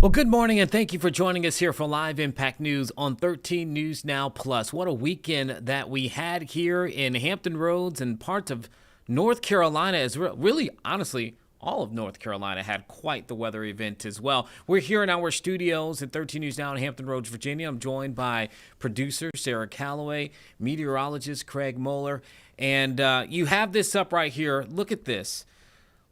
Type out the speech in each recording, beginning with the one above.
Well, good morning, and thank you for joining us here for Live Impact News on 13 News Now Plus. What a weekend that we had here in Hampton Roads and parts of North Carolina, as really, honestly, all of North Carolina had quite the weather event as well. We're here in our studios at 13 News Now in Hampton Roads, Virginia. I'm joined by producer Sarah Calloway, meteorologist Craig Moeller, and you have this up right here. Look at this.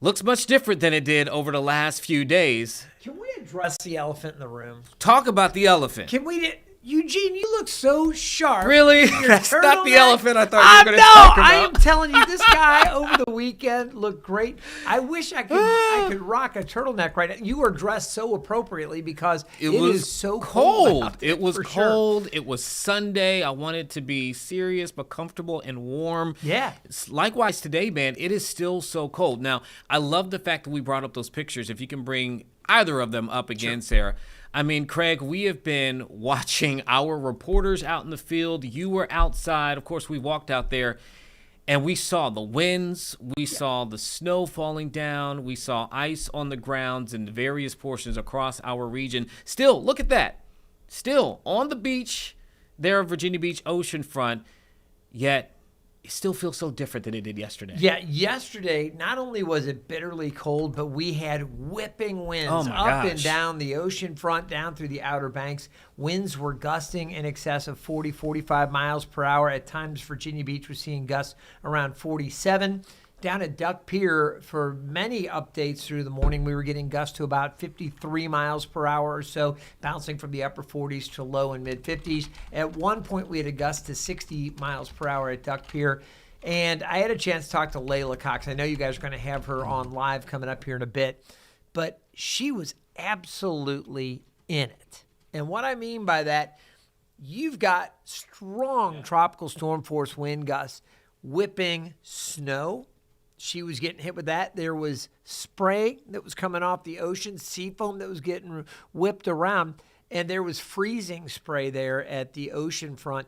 Looks much different than it did over the last few days. Can we address the elephant in the room? Talk about the elephant. Can we? Eugene, you look so sharp. Really? That's not the elephant I thought you were going to talk about. I am telling you, this guy over the weekend looked great. I wish I could rock a turtleneck right now. You were dressed so appropriately because it is so cold. It was cold. Sure. It was Sunday. I wanted to be serious but comfortable and warm. Yeah. Likewise today, man, it is still so cold. Now, I love the fact that we brought up those pictures. If you can bring either of them up again, sure. Sarah. I mean, Craig, we have been watching our reporters out in the field. You were outside. Of course, we walked out there, and we saw the winds. We saw the snow falling down. We saw ice on the grounds in various portions across our region. Still, look at that. Still on the beach there at Virginia Beach oceanfront, yet it still feels so different than it did yesterday. Yeah, yesterday, not only was it bitterly cold, but we had whipping winds up and down the ocean front, down through the Outer Banks. Winds were gusting in excess of 40, 45 miles per hour. At times, Virginia Beach was seeing gusts around 47. Down at Duck Pier, for many updates through the morning, we were getting gusts to about 53 miles per hour or so, bouncing from the upper 40s to low and mid 50s. At one point, we had a gust to 60 miles per hour at Duck Pier. And I had a chance to talk to Layla Cox. I know you guys are going to have her on live coming up here in a bit, but she was absolutely in it. And what I mean by that, you've got strong tropical storm force wind gusts whipping snow. She was getting hit with that. There was spray that was coming off the ocean, sea foam that was getting whipped around, and there was freezing spray there at the ocean front.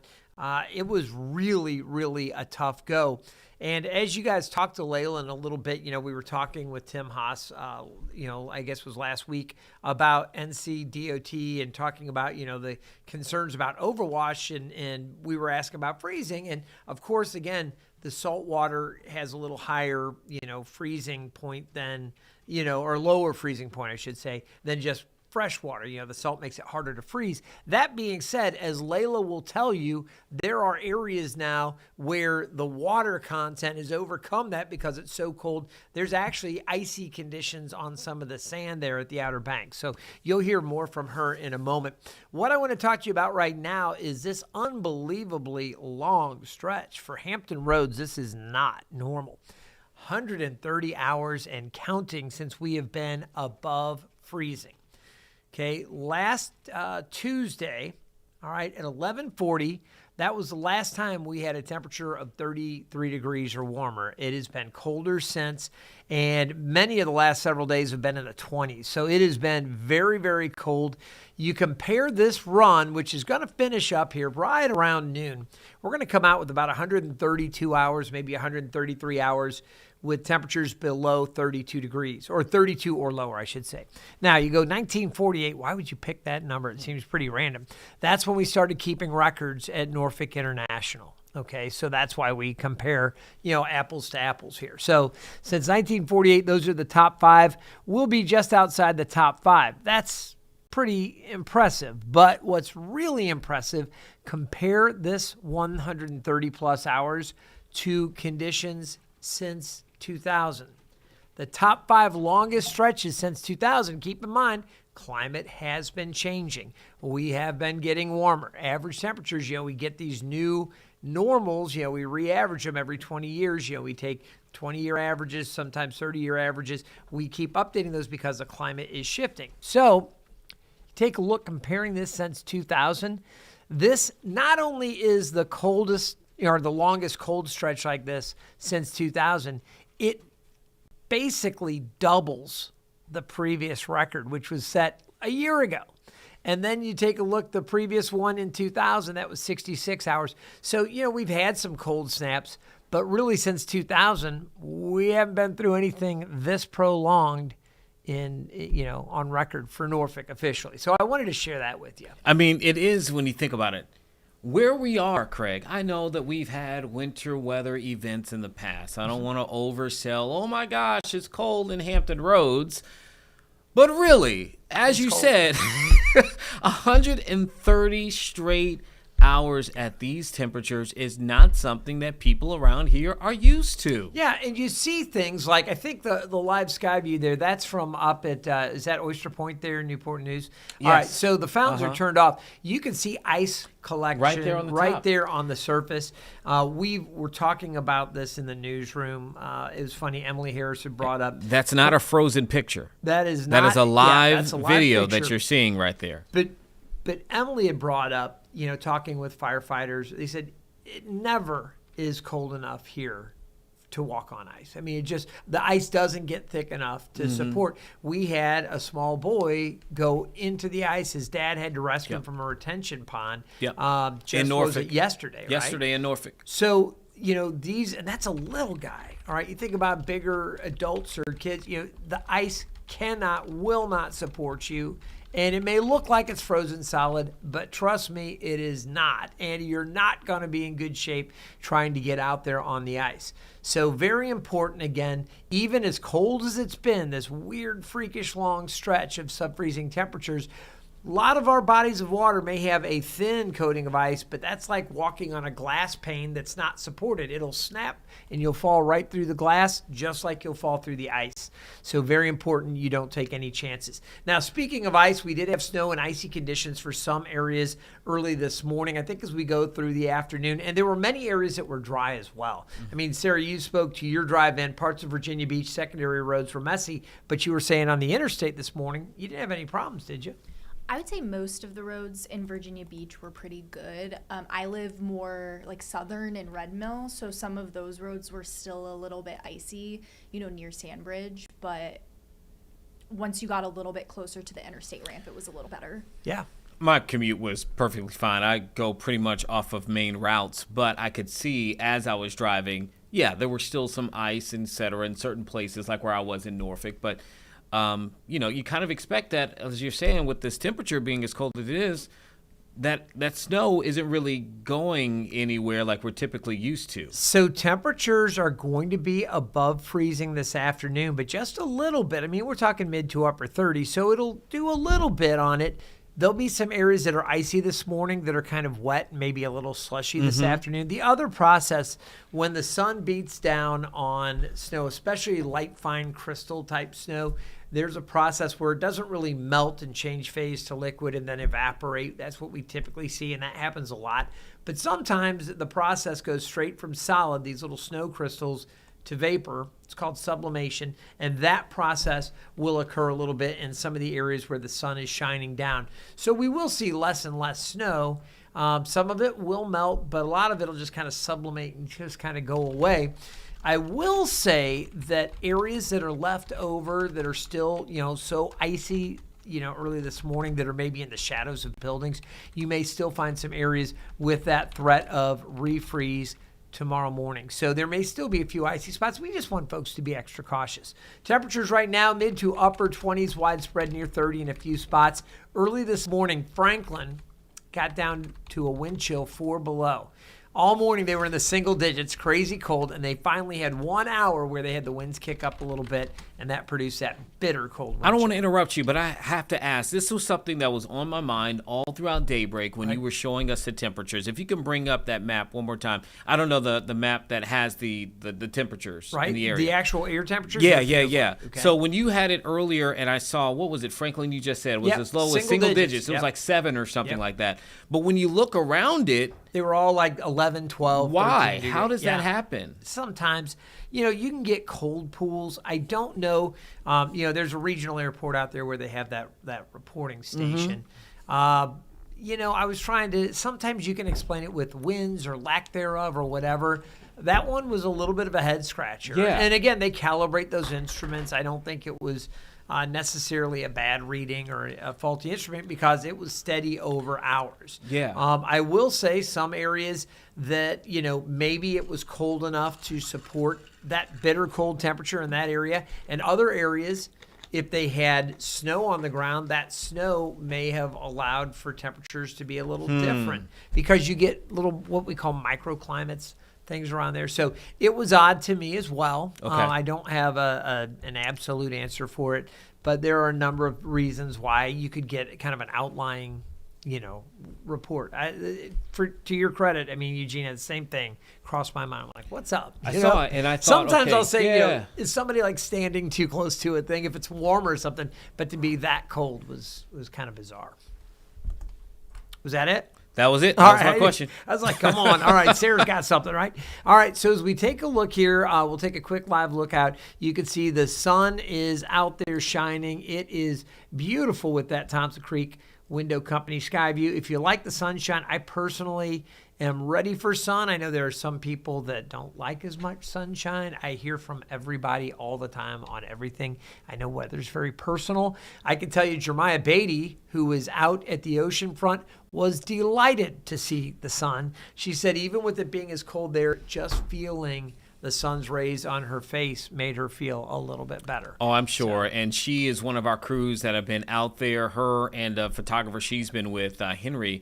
It was really, really a tough go. And as you guys talked to Layla in a little bit, we were talking with Tim Haas, I guess it was last week, about NCDOT and talking about, the concerns about overwash, and we were asking about freezing. And, of course, again, the salt water has a little higher, freezing point than, or lower freezing point, I should say, than just fresh water. The salt makes it harder to freeze. That being said, as Layla will tell you, there are areas now where the water content has overcome that because it's so cold. There's actually icy conditions on some of the sand there at the Outer Banks. So you'll hear more from her in a moment. What I want to talk to you about right now is this unbelievably long stretch. For Hampton Roads, this is not normal. 130 hours and counting since we have been above freezing. Okay, last Tuesday, all right, at 11:40, that was the last time we had a temperature of 33 degrees or warmer. It has been colder since, and many of the last several days have been in the 20s. So it has been very, very cold. You compare this run, which is going to finish up here right around noon. We're going to come out with about 132 hours, maybe 133 hours, with temperatures below 32 degrees, or 32 or lower, I should say. Now, you go 1948. Why would you pick that number? It seems pretty random. That's when we started keeping records at Norfolk International. Okay, so that's why we compare, apples to apples here. So since 1948, those are the top five. We'll be just outside the top five. That's pretty impressive. But what's really impressive, compare this 130 plus hours to conditions since 2000. The top five longest stretches since 2000. Keep in mind, climate has been changing. We have been getting warmer. Average temperatures, we get these new normals, we re-average them every 20 years. We take 20-year averages, sometimes 30-year averages. We keep updating those because the climate is shifting. So take a look comparing this since 2000. This not only is the coldest or the longest cold stretch like this since 2000, it basically doubles the previous record, which was set a year ago. And then you take a look, the previous one in 2000, that was 66 hours. So, we've had some cold snaps, but really since 2000, we haven't been through anything this prolonged on record for Norfolk officially. So I wanted to share that with you. I mean, it is when you think about it. Where we are, Craig, I know that we've had winter weather events in the past. I don't want to oversell, oh my gosh, it's cold in Hampton Roads. But really, as you said, 130 straight hours at these temperatures is not something that people around here are used to. Yeah, and you see things like, I think the live sky view there, that's from up at, is that Oyster Point there in Newport News? Yes. All right, so the fountains are turned off. You can see ice collection right there on the top. there on the surface. We were talking about this in the newsroom. It was funny, Emily Harris had brought up. That's not a frozen picture. That is not. That is a live, that's a live video picture that you're seeing right there. But Emily had brought up, talking with firefighters, they said it never is cold enough here to walk on ice. I mean, the ice doesn't get thick enough to support. We had a small boy go into the ice. His dad had to rescue him from a retention pond. Yep. In Norfolk. Was it yesterday, right? Yesterday in Norfolk. So, and that's a little guy, all right? You think about bigger adults or kids, the ice will not support you. And it may look like it's frozen solid, but trust me, it is not. And you're not going to be in good shape trying to get out there on the ice. So very important, again, even as cold as it's been, this weird, freakish long stretch of sub-freezing temperatures, a lot of our bodies of water may have a thin coating of ice, but that's like walking on a glass pane that's not supported. It'll snap and you'll fall right through the glass just like you'll fall through the ice. So very important you don't take any chances. Now, speaking of ice, we did have snow and icy conditions for some areas early this morning, I think as we go through the afternoon. And there were many areas that were dry as well. I mean, Sarah, you spoke to your drive-in. Parts of Virginia Beach secondary roads were messy, but you were saying on the interstate this morning, you didn't have any problems, did you? I would say most of the roads in Virginia Beach were pretty good. I live more like southern in Red Mill, so some of those roads were still a little bit icy, near Sandbridge. But once you got a little bit closer to the interstate ramp, it was a little better. Yeah. My commute was perfectly fine. I go pretty much off of main routes, but I could see as I was driving, there were still some ice, et cetera, in certain places, like where I was in Norfolk. But you kind of expect that, as you're saying, with this temperature being as cold as it is, that snow isn't really going anywhere like we're typically used to. So temperatures are going to be above freezing this afternoon, but just a little bit. I mean, we're talking mid to upper 30s, so it'll do a little bit on it. There'll be some areas that are icy this morning that are kind of wet, maybe a little slushy this afternoon. The other process, when the sun beats down on snow, especially light fine crystal type snow, there's a process where it doesn't really melt and change phase to liquid and then evaporate. That's what we typically see, and that happens a lot. But sometimes the process goes straight from solid, these little snow crystals, to vapor. It's called sublimation, and that process will occur a little bit in some of the areas where the sun is shining down. So we will see less and less snow. Some of it will melt, but a lot of it will just kind of sublimate and just kind of go away. I will say that areas that are left over that are still, so icy, early this morning that are maybe in the shadows of buildings, you may still find some areas with that threat of refreeze tomorrow morning. So there may still be a few icy spots. We just want folks to be extra cautious. Temperatures right now, mid to upper 20s, widespread near 30 in a few spots. Early this morning, Franklin got down to a wind chill 4 below. All morning they were in the single digits, crazy cold, and they finally had 1 hour where they had the winds kick up a little bit, and that produced that bitter cold. I don't want to interrupt you, but I have to ask. This was something that was on my mind all throughout daybreak when you were showing us the temperatures. If you can bring up that map one more time. I don't know the map that has the temperatures in the area. The actual air temperatures? Yeah. Okay. So when you had it earlier and I saw, what was it, Franklin, you just said, was as low as single digits. It was like 7 or something like that. But when you look around it, they were all like 11, 12. Why? How does that happen? Sometimes, you can get cold pools. I don't know. There's a regional airport out there where they have that reporting station. I was trying to, sometimes you can explain it with winds or lack thereof or whatever. That one was a little bit of a head scratcher. Yeah. And again, they calibrate those instruments. I don't think it was necessarily a bad reading or a faulty instrument because it was steady over hours. Yeah. I will say some areas that, maybe it was cold enough to support that bitter cold temperature in that area, and other areas if they had snow on the ground, that snow may have allowed for temperatures to be a little different because you get little what we call microclimates, things around there. So it was odd to me as well. Okay. I don't have an absolute answer for it, but there are a number of reasons why you could get kind of an outlying report. To your credit, I mean, Eugene had the same thing crossed my mind. I'm like, what's up? I saw it, and I thought, sometimes okay, I'll say, yeah. Is somebody like standing too close to a thing if it's warm or something? But to be that cold was kind of bizarre. Was that it? That was it. That was my question. I was like, come on. All right, Sarah's got something, right? All right, so as we take a look here, we'll take a quick live look out. You can see the sun is out there shining. It is beautiful with that Thompson Creek Window Company sky view. If you like the sunshine, I personally am ready for sun. I know there are some people that don't like as much sunshine. I hear from everybody all the time on everything. I know weather's very personal. I can tell you Jeremiah Beatty, who was out at the ocean front, was delighted to see the sun. She said even with it being as cold there, just feeling the sun's rays on her face made her feel a little bit better. Oh, I'm sure. And she is one of our crews that have been out there. Her and a photographer she's been with, Henry,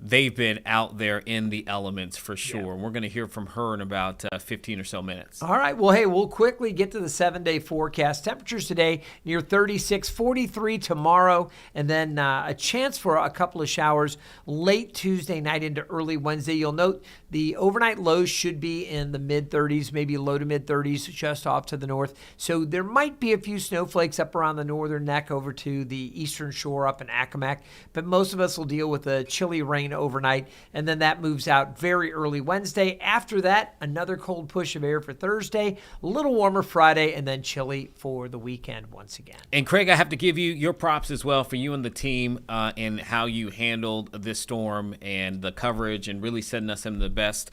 they've been out there in the elements for sure. Yeah. We're going to hear from her in about 15 or so minutes. All right. Well, hey, we'll quickly get to the 7-day forecast. Temperatures today near 36, 43 tomorrow, and then a chance for a couple of showers late Tuesday night into early Wednesday. You'll note the overnight lows should be in the mid-30s, maybe low to mid-30s just off to the north. So there might be a few snowflakes up around the northern neck over to the eastern shore up in Accomack, but most of us will deal with a chilly rain overnight, and then that moves out very early Wednesday. After that, another cold push of air for Thursday, a little warmer Friday, and then chilly for the weekend once again. And Craig, I have to give you your props as well for you and the team and how you handled this storm and the coverage and really setting us in the best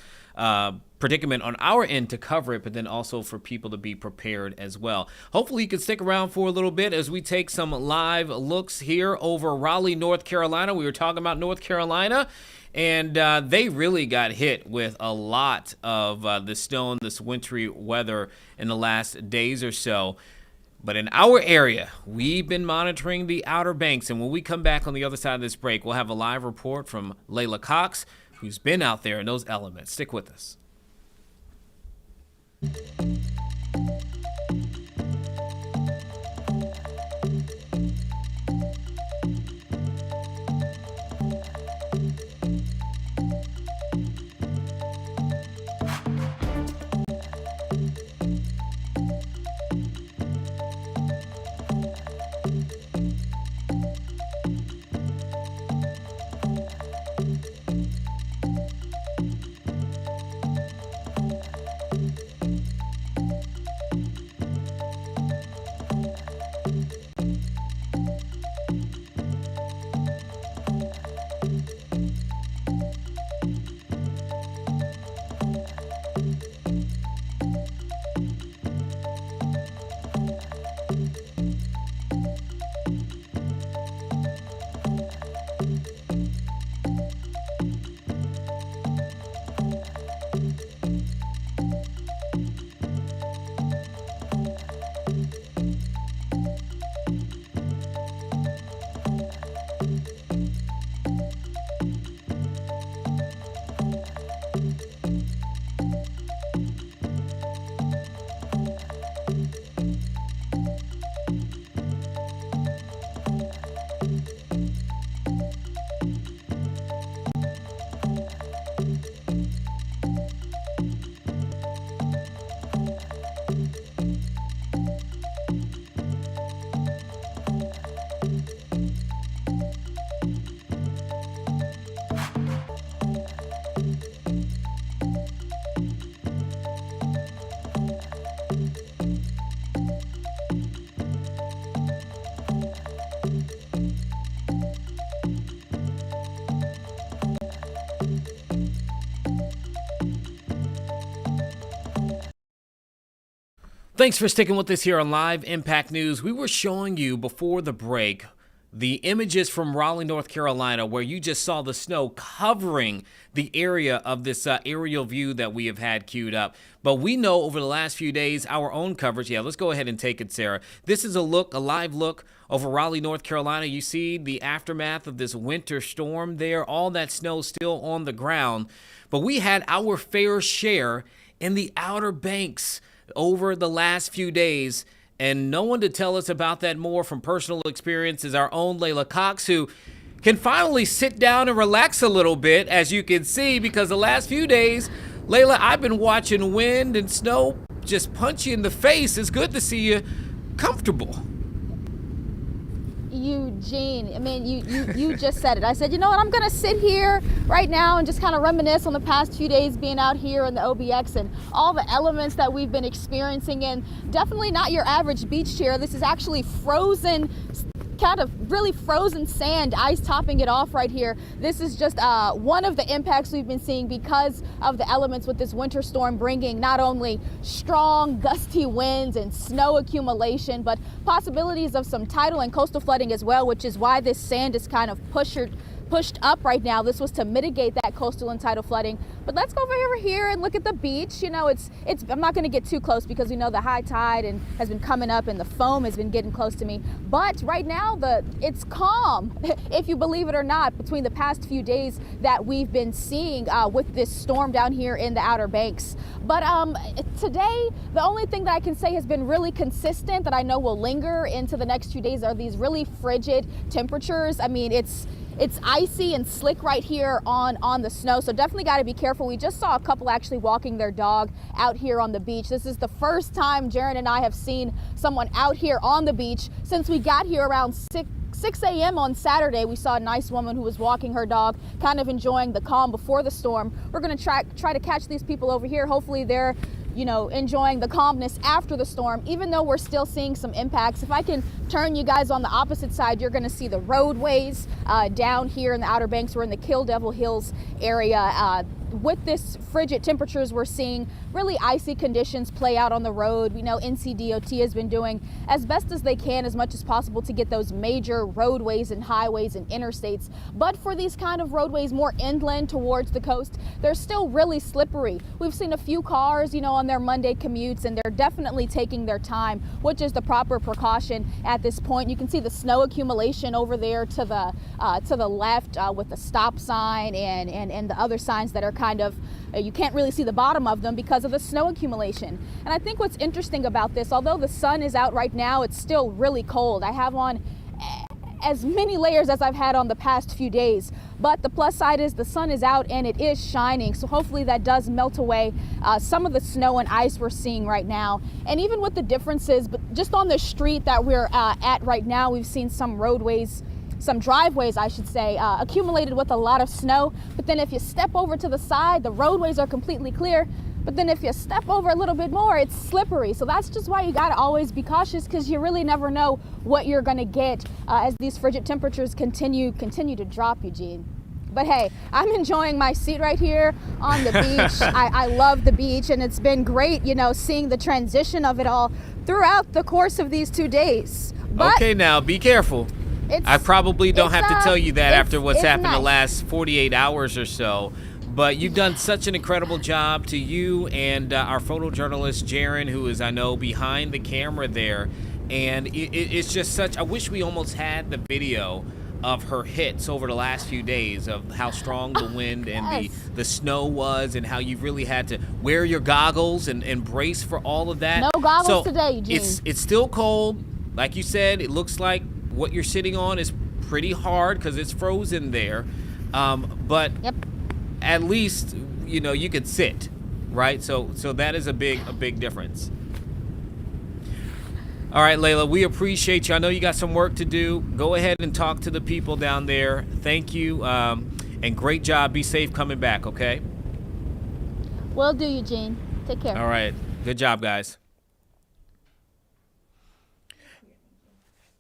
predicament on our end to cover it, but then also for people to be prepared as well. Hopefully you can stick around for a little bit as we take some live looks here over Raleigh, North Carolina. We were talking about North Carolina, and they really got hit with a lot of this snow and this wintry weather in the last days or so. But in our area, we've been monitoring the Outer Banks, and when we come back on the other side of this break, we'll have a live report from Layla Cox, who's been out there in those elements. Stick with us. Thanks for sticking with us here on Live Impact News. We were showing you before the break the images from Raleigh, North Carolina, where you just saw the snow covering the area of this aerial view that we have had queued up. But we know over the last few days, our own coverage. Yeah, let's go ahead and take it, Sarah. This is a live look over Raleigh, North Carolina. You see the aftermath of this winter storm there. All that snow still on the ground. But we had our fair share in the Outer Banks over the last few days. And no one to tell us about that more from personal experience is our own Layla Cox, who can finally sit down and relax a little bit, as you can see, because the last few days, Layla, I've been watching wind and snow just punch you in the face. It's good to see you comfortable. Eugene, I mean, you just said it. I said, you know what, I'm going to sit here right now and just kind of reminisce on the past few days being out here in the OBX and all the elements that we've been experiencing. And definitely not your average beach chair. This is actually frozen, kind of really frozen sand, ice topping it off right here. This is just one of the impacts we've been seeing because of the elements with this winter storm, bringing not only strong gusty winds and snow accumulation, but possibilities of some tidal and coastal flooding as well, which is why this sand is kind of pushed up right now. This was to mitigate that coastal and tidal flooding. But let's go over here and look at the beach. You know, it's I'm not going to get too close because we know the high tide has been coming up and the foam has been getting close to me. But right now it's calm, if you believe it or not, between the past few days that we've been seeing with this storm down here in the Outer Banks. But today, the only thing that I can say has been really consistent that I know will linger into the next few days are these really frigid temperatures. I mean, it's icy and slick right here on the snow, so definitely got to be careful. We just saw a couple actually walking their dog out here on the beach. This is the first time Jaron and I have seen someone out here on the beach since we got here around 6 a.m. on Saturday. We saw a nice woman who was walking her dog, kind of enjoying the calm before the storm. We're going to try to catch these people over here. Hopefully they're, you know, enjoying the calmness after the storm, even though we're still seeing some impacts. If I can turn you guys on the opposite side, you're going to see the roadways down here in the Outer Banks. We're in the Kill Devil Hills area. With this frigid temperatures, we're seeing really icy conditions play out on the road. We know NCDOT has been doing as best as they can, as much as possible, to get those major roadways and highways and interstates. But for these kind of roadways more inland towards the coast, they're still really slippery. We've seen a few cars, you know, on their Monday commutes, and they're definitely taking their time, which is the proper precaution at this point. You can see the snow accumulation over there to the left with the stop sign and the other signs that are kind of, you can't really see the bottom of them because of the snow accumulation. And I think what's interesting about this, although the sun is out right now, it's still really cold. I have on as many layers as I've had on the past few days, but the plus side is the sun is out and it is shining, so hopefully that does melt away some of the snow and ice we're seeing right now. And even with the differences, but just on the street that we're at right now, we've seen some roadways, some driveways, I should say, accumulated with a lot of snow. But then if you step over to the side, the roadways are completely clear. But then if you step over a little bit more, it's slippery. So that's just why you got to always be cautious, because you really never know what you're going to get as these frigid temperatures continue to drop, Eugene. But hey, I'm enjoying my seat right here on the beach. I love the beach, and it's been great, you know, seeing the transition of it all throughout the course of these 2 days. But okay, now be careful. I probably don't have to tell you that after what's happened the last 48 hours or so. But you've done such an incredible job, to you and our photojournalist, Jaron, who is, I know, behind the camera there. And it's just such, I wish we almost had the video of her hits over the last few days, of how strong the wind and the snow was, and how you really had to wear your goggles and brace for all of that. No goggles today, Eugene. It's still cold. Like you said, it looks like what you're sitting on is pretty hard because it's frozen there. But yep, at least, you know, you could sit, right? So that is a big difference. All right, Layla, we appreciate you. I know you got some work to do. Go ahead and talk to the people down there. Thank you, and great job. Be safe coming back, okay? Will do, Eugene. Take care. All right. Good job, guys.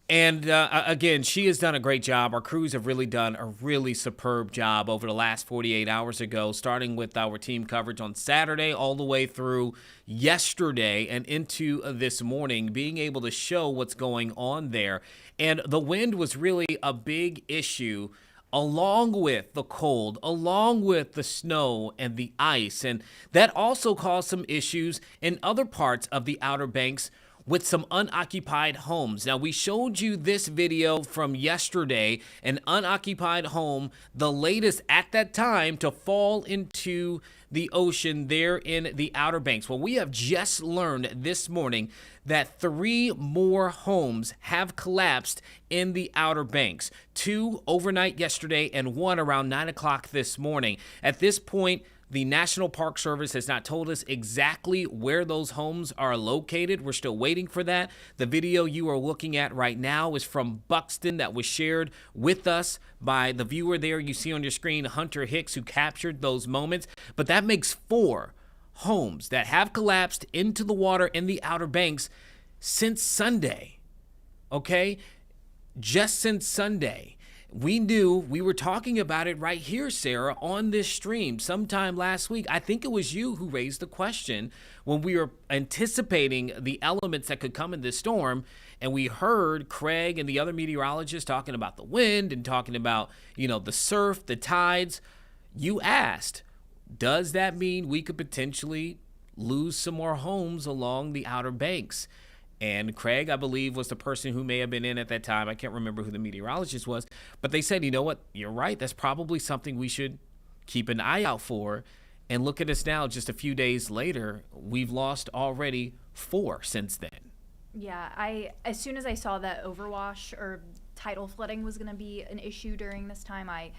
And again, she has done a great job. Our crews have really done a really superb job over the last 48 hours ago, starting with our team coverage on Saturday all the way through yesterday and into this morning, being able to show what's going on there. And the wind was really a big issue, along with the cold, along with the snow and the ice. And that also caused some issues in other parts of the Outer Banks with some unoccupied homes. Now, we showed you this video from yesterday, an unoccupied home, the latest at that time to fall into the ocean there in the Outer Banks. Well, we have just learned this morning that 3 more homes have collapsed in the Outer Banks. 2 overnight yesterday and 1 around 9 o'clock this morning. At this point, the National Park Service has not told us exactly where those homes are located. We're still waiting for that. The video you are looking at right now is from Buxton that was shared with us by the viewer there. You see on your screen Hunter Hicks, who captured those moments. But that makes 4 homes that have collapsed into the water in the Outer Banks since Sunday. Okay? Just since Sunday. We knew, we were talking about it right here, Sarah, on this stream sometime last week. I think it was you who raised the question when we were anticipating the elements that could come in this storm. And we heard Craig and the other meteorologists talking about the wind and talking about, the surf, the tides. You asked, does that mean we could potentially lose some more homes along the Outer Banks? And Craig, I believe, was the person who may have been in at that time. I can't remember who the meteorologist was. But they said, you know what? You're right. That's probably something we should keep an eye out for. And look at us now, just a few days later, we've lost already 4 since then. Yeah, as soon as I saw that overwash or tidal flooding was going to be an issue during this time, I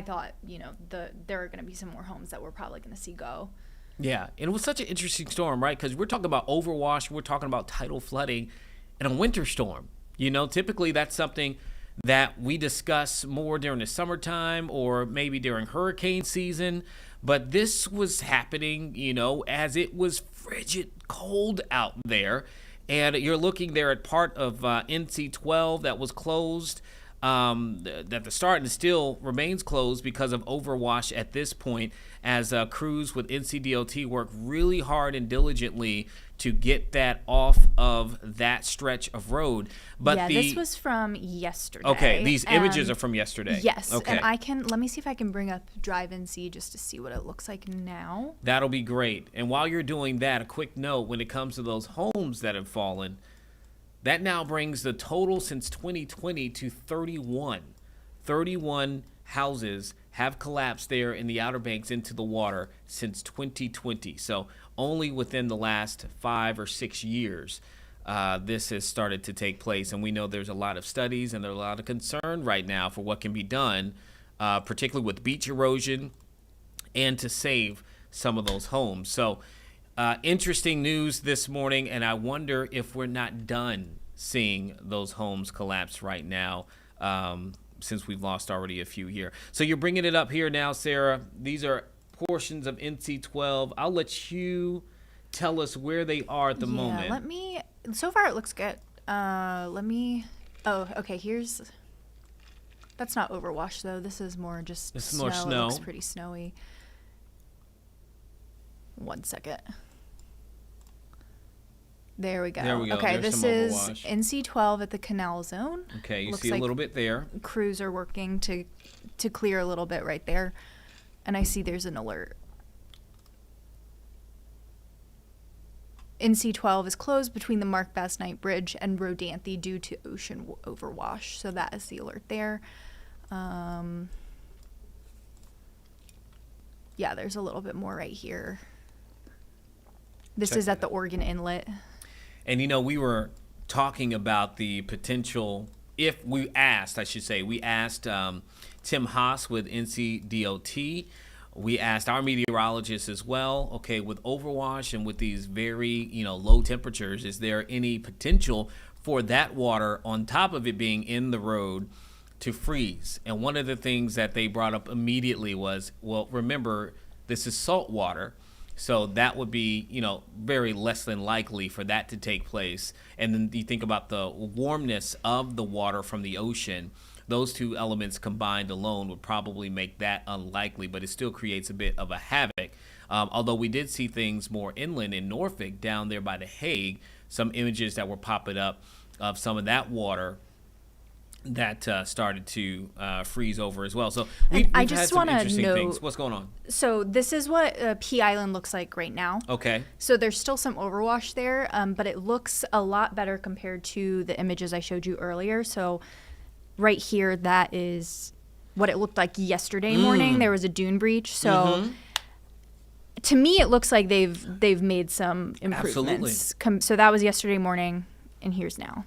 thought, there are going to be some more homes that we're probably going to see go. Yeah, and it was such an interesting storm, right? Because we're talking about overwash, we're talking about tidal flooding and a winter storm. Typically that's something that we discuss more during the summertime or maybe during hurricane season. But this was happening, as it was frigid cold out there. And you're looking there at part of NC-12 that was closed at the start and still remains closed because of overwash at this point, as crews with NCDOT work really hard and diligently to get that off of that stretch of road. But this was from yesterday. Okay, these images are from yesterday. Yes, okay. And let me see if I can bring up Drive NC just to see what it looks like now. That'll be great. And while you're doing that, a quick note when it comes to those homes that have fallen, that now brings the total since 2020 to 31. 31 houses have collapsed there in the Outer Banks into the water since 2020. So only within the last 5 or 6 years, this has started to take place. And we know there's a lot of studies and there's a lot of concern right now for what can be done, particularly with beach erosion and to save some of those homes. So interesting news this morning, and I wonder if we're not done seeing those homes collapse right now, since we've lost already a few here. So you're bringing it up here now, Sarah. These are portions of NC-12. I'll let you tell us where they are at the moment. So far it looks good. That's not overwash though. This is more just snow. More snow. It looks pretty snowy. 1 second. There we go. Okay, There's this is NC-12 at the Canal Zone. Okay, you Looks see a like little bit there. Crews are working to clear a little bit right there. And I see there's an alert. NC-12 is closed between the Mark Bass Knight Bridge and Rodanthe due to ocean overwash. So that is the alert there. Yeah, there's a little bit more right here. This is at the Oregon Inlet. And, we were talking about the potential, we asked Tim Haas with NCDOT. We asked our meteorologists as well, okay, with overwash and with these very, low temperatures, is there any potential for that water on top of it being in the road to freeze? And one of the things that they brought up immediately was, well, remember, this is salt water. So that would be, very less than likely for that to take place. And then you think about the warmness of the water from the ocean. Those two elements combined alone would probably make that unlikely, but it still creates a bit of a havoc. Although we did see things more inland in Norfolk, down there by The Hague, some images that were popping up of some of that water that started to freeze over as well. So we've had some interesting things. What's going on? So this is what Pea Island looks like right now. Okay. So there's still some overwash there, but it looks a lot better compared to the images I showed you earlier. So right here, that is what it looked like yesterday morning. There was a dune breach. So to me, it looks like they've made some improvements. Absolutely. So that was yesterday morning, and here's now.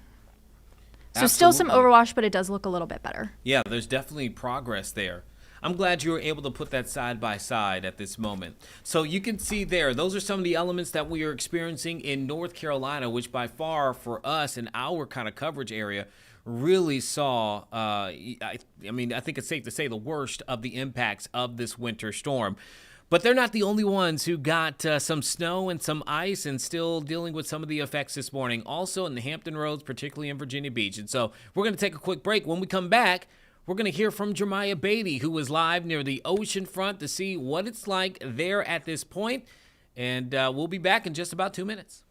So still some overwash, but it does look a little bit better. Yeah, there's definitely progress there. I'm glad you were able to put that side by side at this moment. So you can see there, those are some of the elements that we are experiencing in North Carolina, which by far for us in our kind of coverage area really saw, I think it's safe to say, the worst of the impacts of this winter storm. But they're not the only ones who got some snow and some ice and still dealing with some of the effects this morning. Also in the Hampton Roads, particularly in Virginia Beach. And so we're going to take a quick break. When we come back, we're going to hear from Jeremiah Beatty, who was live near the ocean front to see what it's like there at this point. And we'll be back in just about 2 minutes.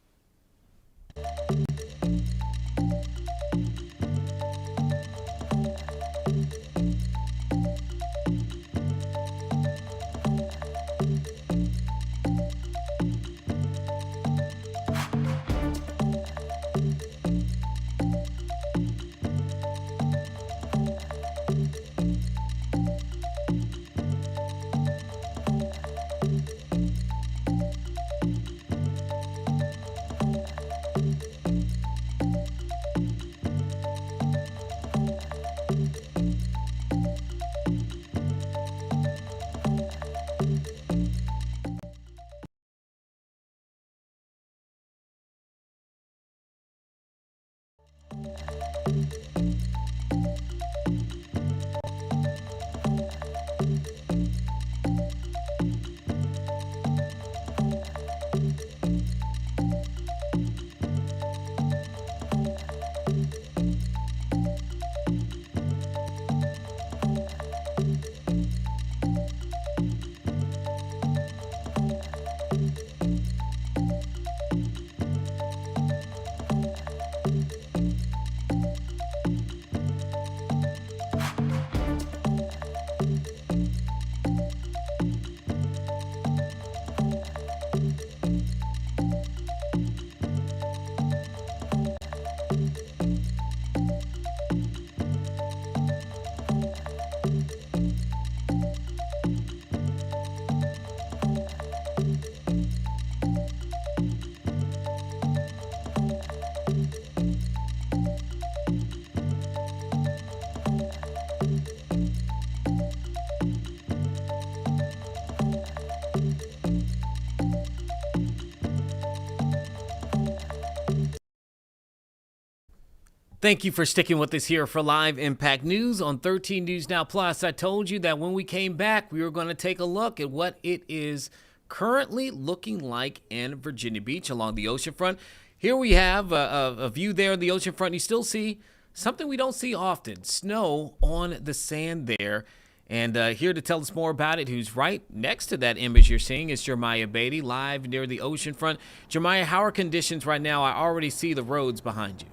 Thank you for sticking with us here for Live Impact News on 13 News Now Plus. I told you that when we came back, we were going to take a look at what it is currently looking like in Virginia Beach along the oceanfront. Here we have a view there on the oceanfront. You still see something we don't see often, snow on the sand there. And here to tell us more about it, who's right next to that image you're seeing, is Jeremiah Beatty, live near the oceanfront. Jeremiah, how are conditions right now? I already see the roads behind you.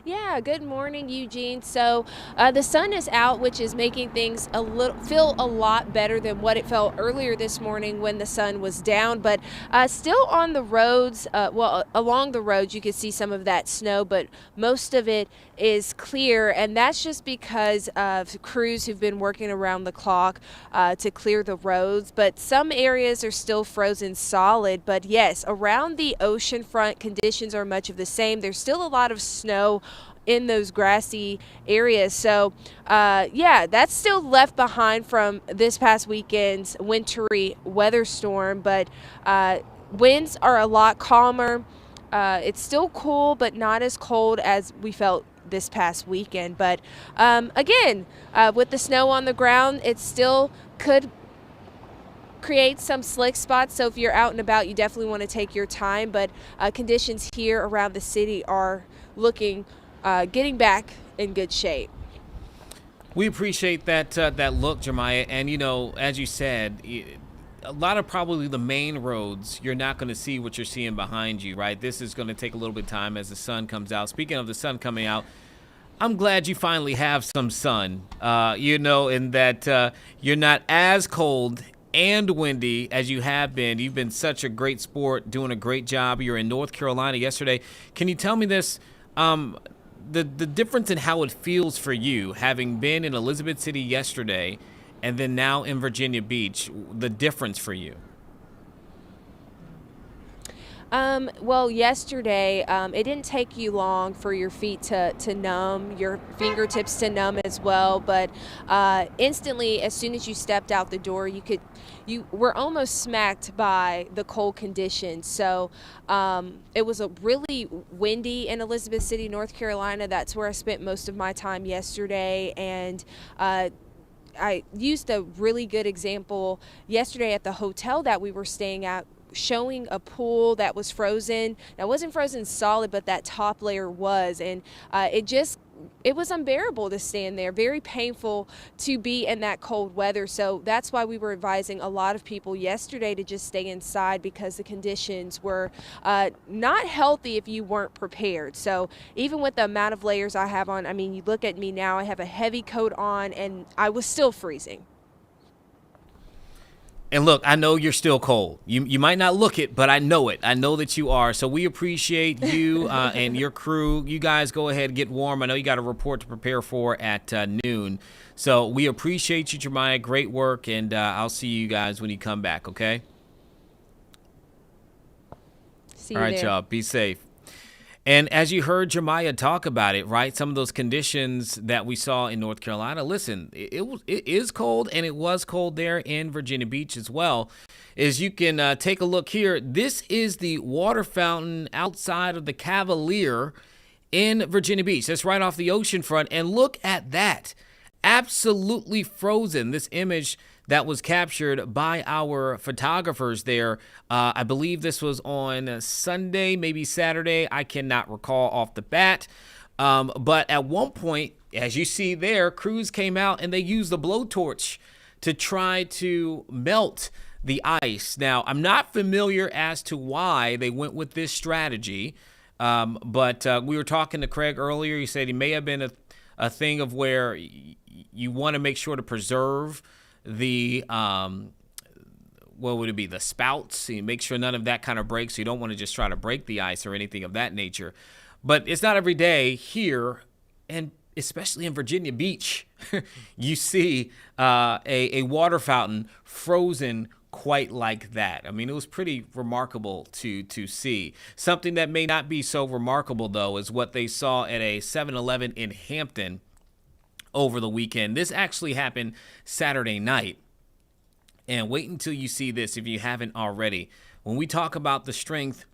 Yeah, good morning, Eugene. So the sun is out, which is making things feel a lot better than what it felt earlier this morning when the sun was down. But still on the roads, along the roads, you can see some of that snow, but most of it is clear, and that's just because of crews who've been working around the clock to clear the roads. But some areas are still frozen solid. But yes, around the ocean front, conditions are much of the same. There's still a lot of snow in those grassy areas. So yeah, that's still left behind from this past weekend's wintry weather storm, but winds are a lot calmer. It's still cool, but not as cold as we felt this past weekend. But again, with the snow on the ground, it still could create some slick spots. So if you're out and about, you definitely want to take your time. But conditions here around the city are looking, getting back in good shape. We appreciate that look, Jeremiah. And, as you said, a lot of probably the main roads, you're not going to see what you're seeing behind you, right? This is going to take a little bit of time as the sun comes out. Speaking of the sun coming out, I'm glad you finally have some sun, and that you're not as cold and windy as you have been. You've been such a great sport, doing a great job. You're in North Carolina yesterday. Can you tell me this? The difference in how it feels for you, having been in Elizabeth City yesterday and then now in Virginia Beach, the difference for you? Well, yesterday, it didn't take you long for your feet to numb, your fingertips to numb as well. But instantly, as soon as you stepped out the door, you were almost smacked by the cold conditions. So it was a really windy in Elizabeth City, North Carolina. That's where I spent most of my time yesterday. And I used a really good example yesterday at the hotel that we were staying at, showing a pool that was frozen. Now, it wasn't frozen solid, but that top layer was, and it was unbearable to stand there, very painful to be in that cold weather. So that's why we were advising a lot of people yesterday to just stay inside, because the conditions were not healthy if you weren't prepared. So even with the amount of layers I have on, I mean, you look at me now, I have a heavy coat on and I was still freezing. And look, I know you're still cold. You might not look it, but I know it. I know that you are. So we appreciate you and your crew. You guys go ahead and get warm. I know you got a report to prepare for at noon. So we appreciate you, Jeremiah. Great work, and I'll see you guys when you come back, okay? See you All right, there. y'all. Be safe. And as you heard Jeremiah talk about it, right, some of those conditions that we saw in North Carolina, listen, it is cold, and it was cold there in Virginia Beach as well. As you can take a look here, this is the water fountain outside of the Cavalier in Virginia Beach. That's right off the ocean front, and look at that. Absolutely frozen. This image that was captured by our photographers there. I believe this was on Sunday, maybe Saturday. I cannot recall off the bat. But at one point, as you see there, crews came out and they used the blowtorch to try to melt the ice. Now, I'm not familiar as to why they went with this strategy. But we were talking to Craig earlier. He said he may have been a thing of where you want to make sure to preserve the what would it be, the spouts. You make sure none of that kind of breaks. So you don't want to just try to break the ice or anything of that nature. But it's not every day here, and especially in Virginia Beach, you see a water fountain frozen quite like that. I mean, it was pretty remarkable to see. Something that may not be so remarkable, though, is what they saw at a 7-Eleven in Hampton over the weekend. This actually happened Saturday night. And wait until you see this if you haven't already. When we talk about the strength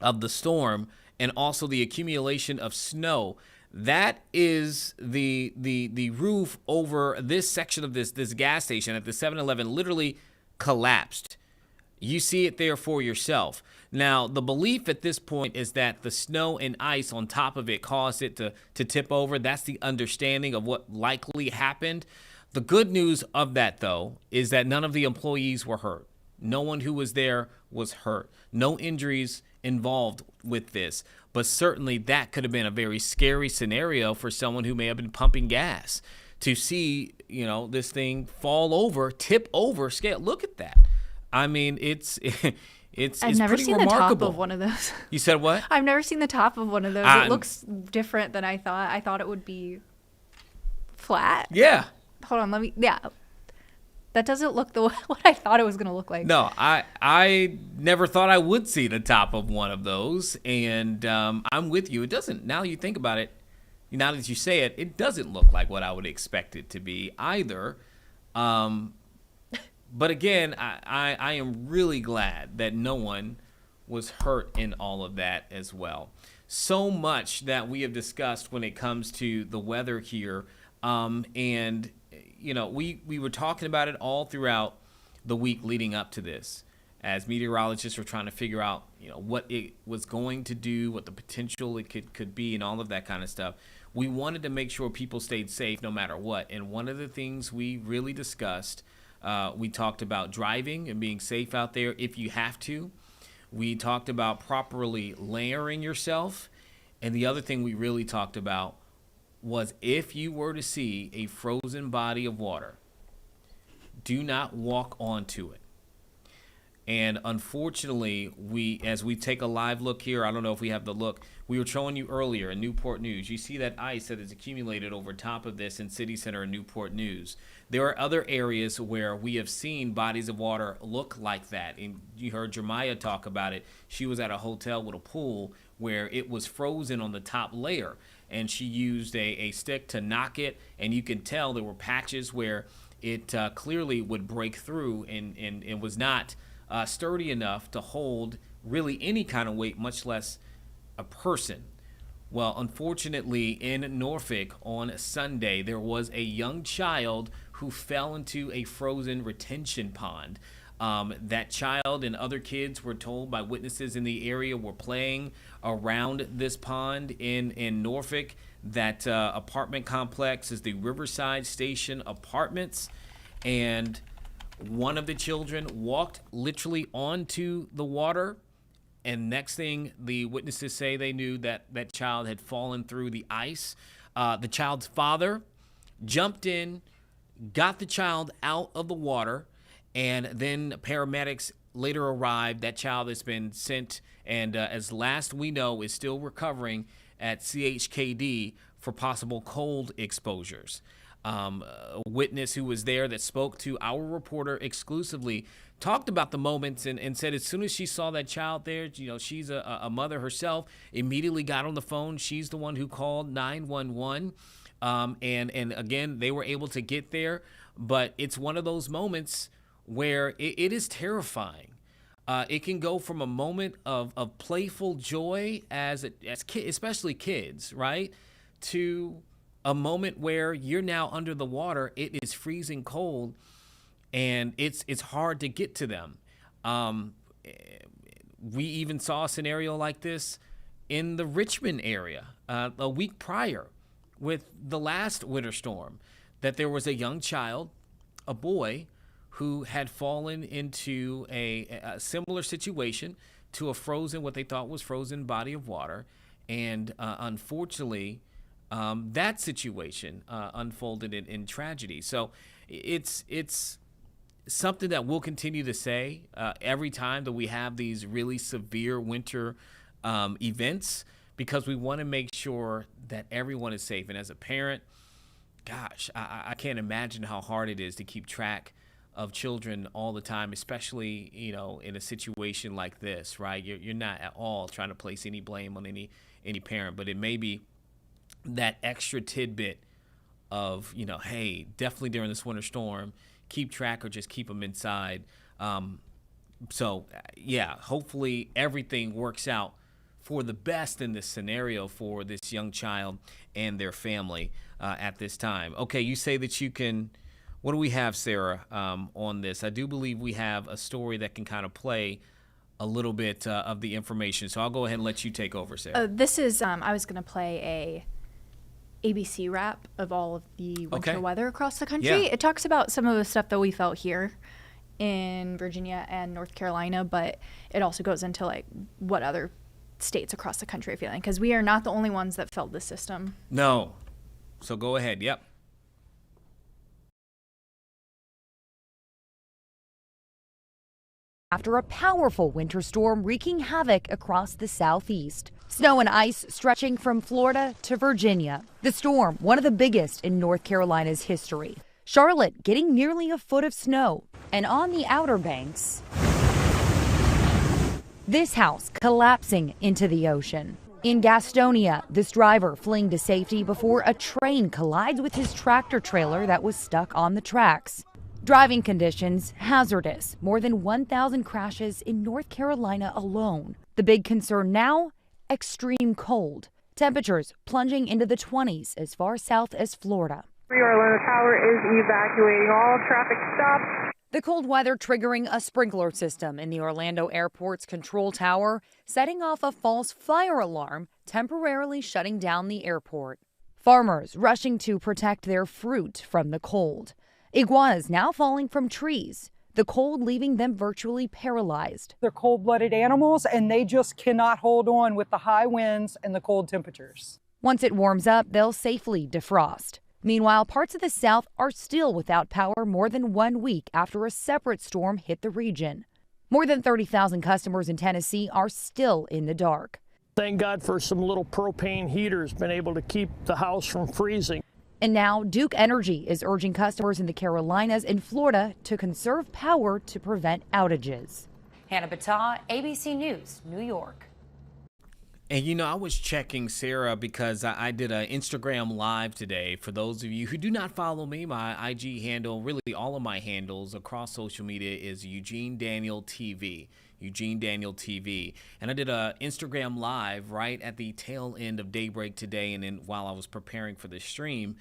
of the storm and also the accumulation of snow, that is the roof over this section of this gas station at the 7-Eleven literally collapsed. You see it there for yourself. Now, the belief at this point is that the snow and ice on top of it caused it to tip over. That's the understanding of what likely happened. The good news of that, though, is that none of the employees were hurt. No one who was there was hurt. No injuries involved with this. But certainly that could have been a very scary scenario for someone who may have been pumping gas to see, this thing fall over, tip over, scale. Look at that. I mean, it's I've never seen remarkable. the top of one of those. You said what? I've never seen the top of one of those. It looks different than I thought. I thought it would be flat. Yeah. Hold on, yeah. That doesn't look what I thought it was going to look like. No, I never thought I would see the top of one of those, and I'm with you. It doesn't, now you think about it, now that you say it, it doesn't look like what I would expect it to be either. But again, I am really glad that no one was hurt in all of that as well. So much that we have discussed when it comes to the weather here, and we were talking about it all throughout the week leading up to this, as meteorologists were trying to figure out, what it was going to do, what the potential it could be, and all of that kind of stuff. We wanted to make sure people stayed safe no matter what. And one of the things we really discussed, we talked about driving and being safe out there if you have to. We talked about properly layering yourself. And the other thing we really talked about was if you were to see a frozen body of water, do not walk onto it. And unfortunately, as we take a live look here, I don't know if we have the look, we were showing you earlier in Newport News. You see that ice that is accumulated over top of this in City Center and Newport News. There are other areas where we have seen bodies of water look like that. And you heard Jeremiah talk about it. She was at a hotel with a pool where it was frozen on the top layer. And she used a stick to knock it. And you could tell there were patches where it clearly would break through and was not sturdy enough to hold really any kind of weight, much less a person. Well, unfortunately, in Norfolk on Sunday, there was a young child who fell into a frozen retention pond. That child and other kids were told by witnesses in the area were playing around this pond in Norfolk. That apartment complex is the Riverside Station Apartments, and one of the children walked literally onto the water, and next thing the witnesses say they knew that that child had fallen through the ice. The child's father jumped in, got the child out of the water, and then paramedics later arrived. That child has been sent, and as last we know, is still recovering at CHKD for possible cold exposures. A witness who was there that spoke to our reporter exclusively talked about the moments and said as soon as she saw that child there, she's a mother herself, immediately got on the phone. She's the one who called 911. And again, they were able to get there. But it's one of those moments where it is terrifying. It can go from a moment of playful joy as kids, especially kids, right, to a moment where you're now under the water. It is freezing cold, and it's hard to get to them. We even saw a scenario like this in the Richmond area a week prior with the last winter storm, that there was a young child, a boy, who had fallen into a similar situation to what they thought was frozen body of water. And unfortunately, that situation unfolded in tragedy. So it's something that we'll continue to say every time that we have these really severe winter events, because we want to make sure that everyone is safe. And as a parent, gosh, I can't imagine how hard it is to keep track of children all the time, especially, in a situation like this, right? You're not at all trying to place any blame on any parent, but it may be that extra tidbit of, hey, definitely during this winter storm, keep track or just keep them inside. So, yeah, hopefully everything works out for the best in this scenario for this young child and their family at this time. Okay, you say that you can. What do we have, Sarah, on this? I do believe we have a story that can kind of play a little bit of the information. So I'll go ahead and let you take over, Sarah. This is, I was going to play a ABC wrap of all of the winter weather across the country. Yeah. It talks about some of the stuff that we felt here in Virginia and North Carolina, but it also goes into like what other states across the country are feeling, because we are not the only ones that felt this system. No. So go ahead. Yep. After a powerful winter storm wreaking havoc across the southeast. Snow and ice stretching from Florida to Virginia. The storm, one of the biggest in North Carolina's history. Charlotte getting nearly a foot of snow. And on the Outer Banks, this house collapsing into the ocean. In Gastonia, this driver fleeing to safety before a train collides with his tractor trailer that was stuck on the tracks. Driving conditions hazardous. More than 1,000 crashes in North Carolina alone. The big concern now, extreme cold. Temperatures plunging into the 20s as far south as Florida. Orlando Tower is evacuating all traffic stops. The cold weather triggering a sprinkler system in the Orlando airport's control tower, setting off a false fire alarm, temporarily shutting down the airport. Farmers rushing to protect their fruit from the cold. Iguanas now falling from trees, the cold leaving them virtually paralyzed. They're cold-blooded animals, and they just cannot hold on with the high winds and the cold temperatures. Once it warms up, they'll safely defrost. Meanwhile, parts of the South are still without power more than 1 week after a separate storm hit the region. More than 30,000 customers in Tennessee are still in the dark. Thank God for some little propane heaters, been able to keep the house from freezing. And now Duke Energy is urging customers in the Carolinas and Florida to conserve power to prevent outages. Hannah Battah, ABC News, New York. And you know, I was checking, Sarah, because I did an Instagram live today. For those of you who do not follow me, my IG handle, really all of my handles across social media is Eugene Daniel TV. Eugene Daniel TV. And I did an Instagram live right at the tail end of daybreak today, and then while I was preparing for the stream.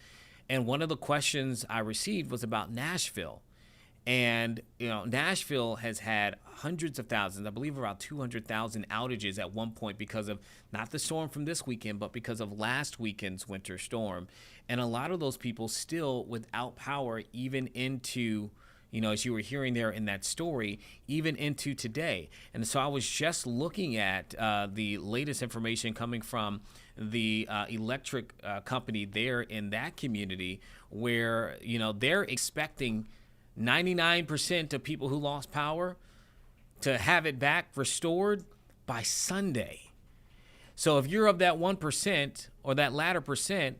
And one of the questions I received was about Nashville. And, you know, Nashville has had hundreds of thousands, I believe about 200,000 outages at one point because of not the storm from this weekend, but because of last weekend's winter storm. And a lot of those people still without power, even into, you know, as you were hearing there in that story, even into today. And so I was just looking at the latest information coming from the electric company there in that community where, you know, they're expecting 99% of people who lost power to have it back restored by Sunday. So if you're of that 1% or that latter percent,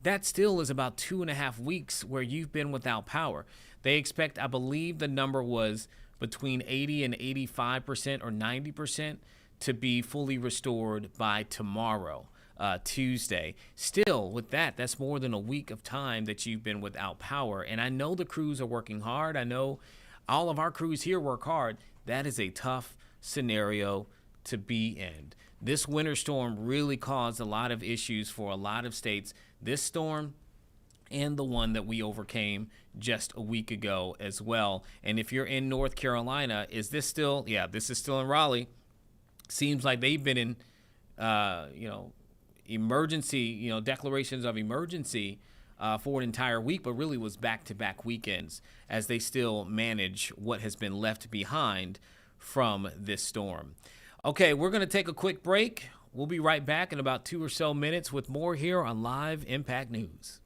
that still is about 2.5 weeks where you've been without power. They expect, I believe the number was between 80 and 85% or 90% to be fully restored by tomorrow. Tuesday. Still, with that, that's more than a week of time that you've been without power. And I know the crews are working hard. I know all of our crews here work hard. That is a tough scenario to be in. This winter storm really caused a lot of issues for a lot of states. This storm and the one that we overcame just a week ago as well. And if you're in North Carolina, is this still? Yeah, this is still in Raleigh. Seems like they've been in, emergency, declarations of emergency for an entire week, but really was back-to-back weekends as they still manage what has been left behind from this storm. Okay, we're going to take a quick break. We'll be right back in about 2 or so minutes with more here on Live Impact News.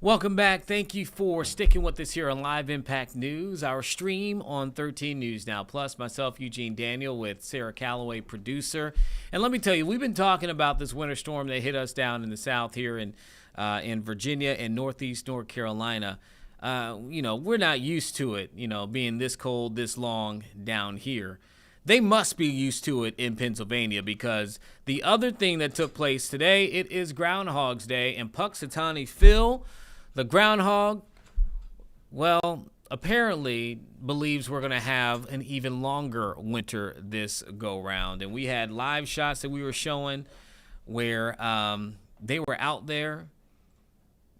Welcome back. Thank you for sticking with us here on Live Impact News, our stream on 13 News Now. Plus, myself, Eugene Daniel, with Sarah Calloway, producer. And let me tell you, we've been talking about this winter storm that hit us down in the south here in Virginia and northeast North Carolina. We're not used to it, being this cold, this long down here. They must be used to it in Pennsylvania, because the other thing that took place today, it is Groundhog's Day, and Punxsutawney Phil, the groundhog, well, apparently believes we're going to have an even longer winter this go-round. And we had live shots that we were showing where they were out there,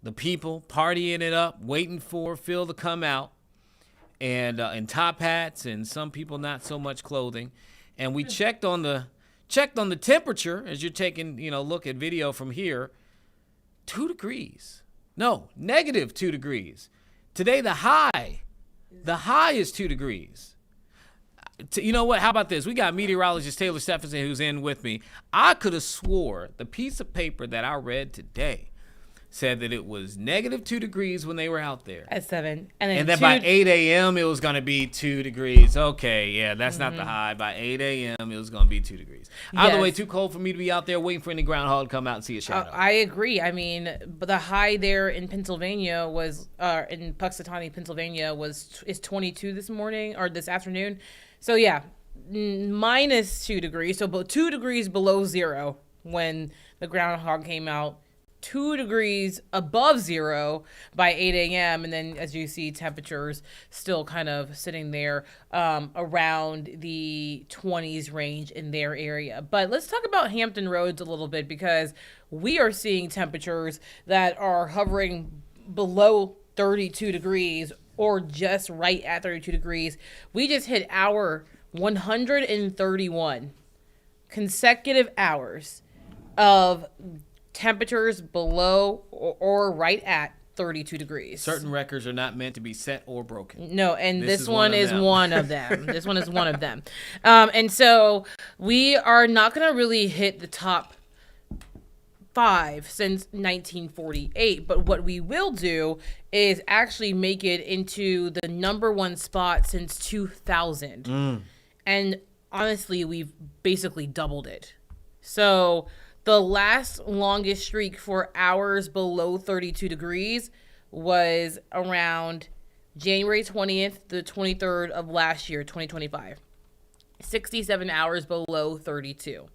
the people partying it up, waiting for Phil to come out, and in top hats, and some people not so much clothing. And we checked on the temperature as you're taking, look at video from here, 2 degrees. No, negative 2 degrees. Today, the high is 2 degrees. You know what? How about this? We got meteorologist Taylor Stephenson who's in with me. I could have swore the piece of paper that I read today said that it was negative 2 degrees when they were out there. At 7. And then by 8 a.m., it was going to be 2 degrees. Okay, yeah, that's not the high. By 8 a.m., it was going to be 2 degrees. Either way, too cold for me to be out there waiting for any groundhog to come out and see a shadow. I agree. I mean, but the high there in Pennsylvania was, in Punxsutawney, Pennsylvania, is 22 this morning or this afternoon. So, yeah, minus 2 degrees. So, 2 degrees below zero when the groundhog came out. 2 degrees above zero by 8 a.m. And then, as you see, temperatures still kind of sitting there around the 20s range in their area. But let's talk about Hampton Roads a little bit, because we are seeing temperatures that are hovering below 32 degrees or just right at 32 degrees. We just hit our 131 consecutive hours of temperatures below or right at 32 degrees. Certain records are not meant to be set or broken. No, and this one is one of them. This one is one of them. And so we are not going to really hit the top 5 since 1948, but what we will do is actually make it into the number 1 spot since 2000. And honestly, we've basically doubled it. So the last longest streak for hours below 32 degrees was around January 20th, the 23rd of last year, 2025. 67 hours below 32.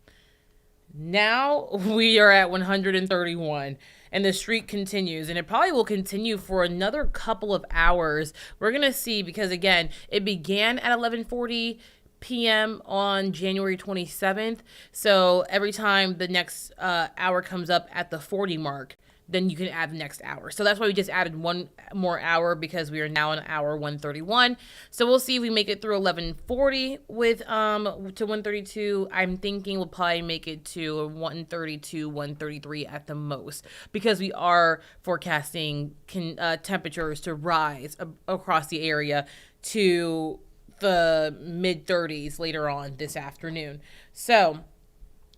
Now we are at 131, and the streak continues, and it probably will continue for another couple of hours. We're going to see, because, again, it began at 11:40 p.m. on January 27th. So every time the next hour comes up at the 40 mark, then you can add the next hour. So that's why we just added one more hour, because we are now in hour 131. So we'll see if we make it through 11:40 with to 132. I'm thinking we'll probably make it to 132, 133 at the most, because we are forecasting temperatures to rise across the area to the mid 30s later on this afternoon. So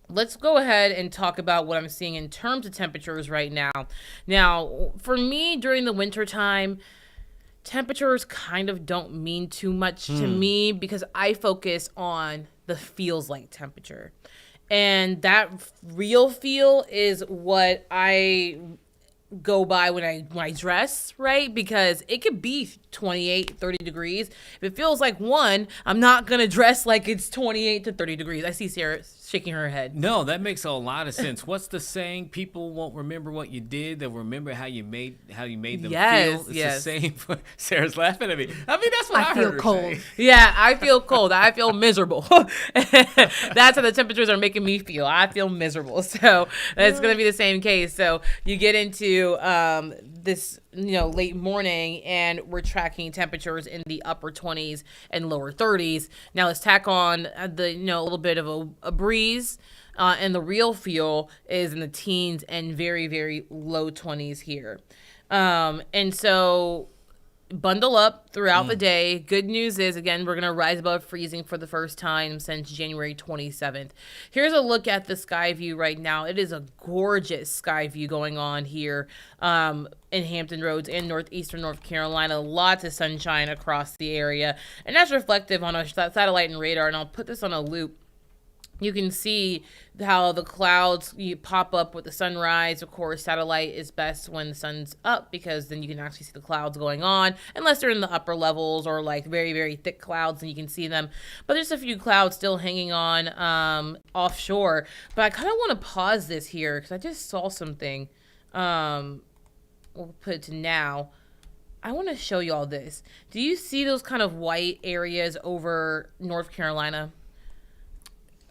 let's go ahead and talk about what I'm seeing in terms of temperatures right now. Now, for me, during the winter time, temperatures kind of don't mean too much to me, because I focus on the feels like temperature. And that real feel is what I go by when I dress, right? Because it could be 28, 30 degrees. If it feels like one, I'm not going to dress like it's 28 to 30 degrees. I see Sarah shaking her head. No, that makes a lot of sense. What's the saying? People won't remember what you did, they'll remember how you made them feel. It's the same. Sarah's laughing at me. I mean, that's what I heard her cold. say. Yeah, I feel cold. I feel miserable. That's how the temperatures are making me feel. I feel miserable. So it's going to be the same case. So you get into this late morning, and we're tracking temperatures in the upper 20s and lower 30s. Now let's tack on the a little bit of a breeze, and the real feel is in the teens and very, very low 20s here. And so bundle up throughout the day. Good news is, again, we're going to rise above freezing for the first time since January 27th. Here's a look at the sky view right now. It is a gorgeous sky view going on here in Hampton Roads and northeastern North Carolina. Lots of sunshine across the area, and that's reflective on our satellite and radar. And I'll put this on a loop. You can see how the clouds pop up with the sunrise. Of course, satellite is best when the sun's up because then you can actually see the clouds going on, unless they're in the upper levels or like very, very thick clouds and you can see them. But there's a few clouds still hanging on offshore. But I kind of want to pause this here because I just saw something. We'll put it to now. I want to show you all this. Do you see those kind of white areas over North Carolina?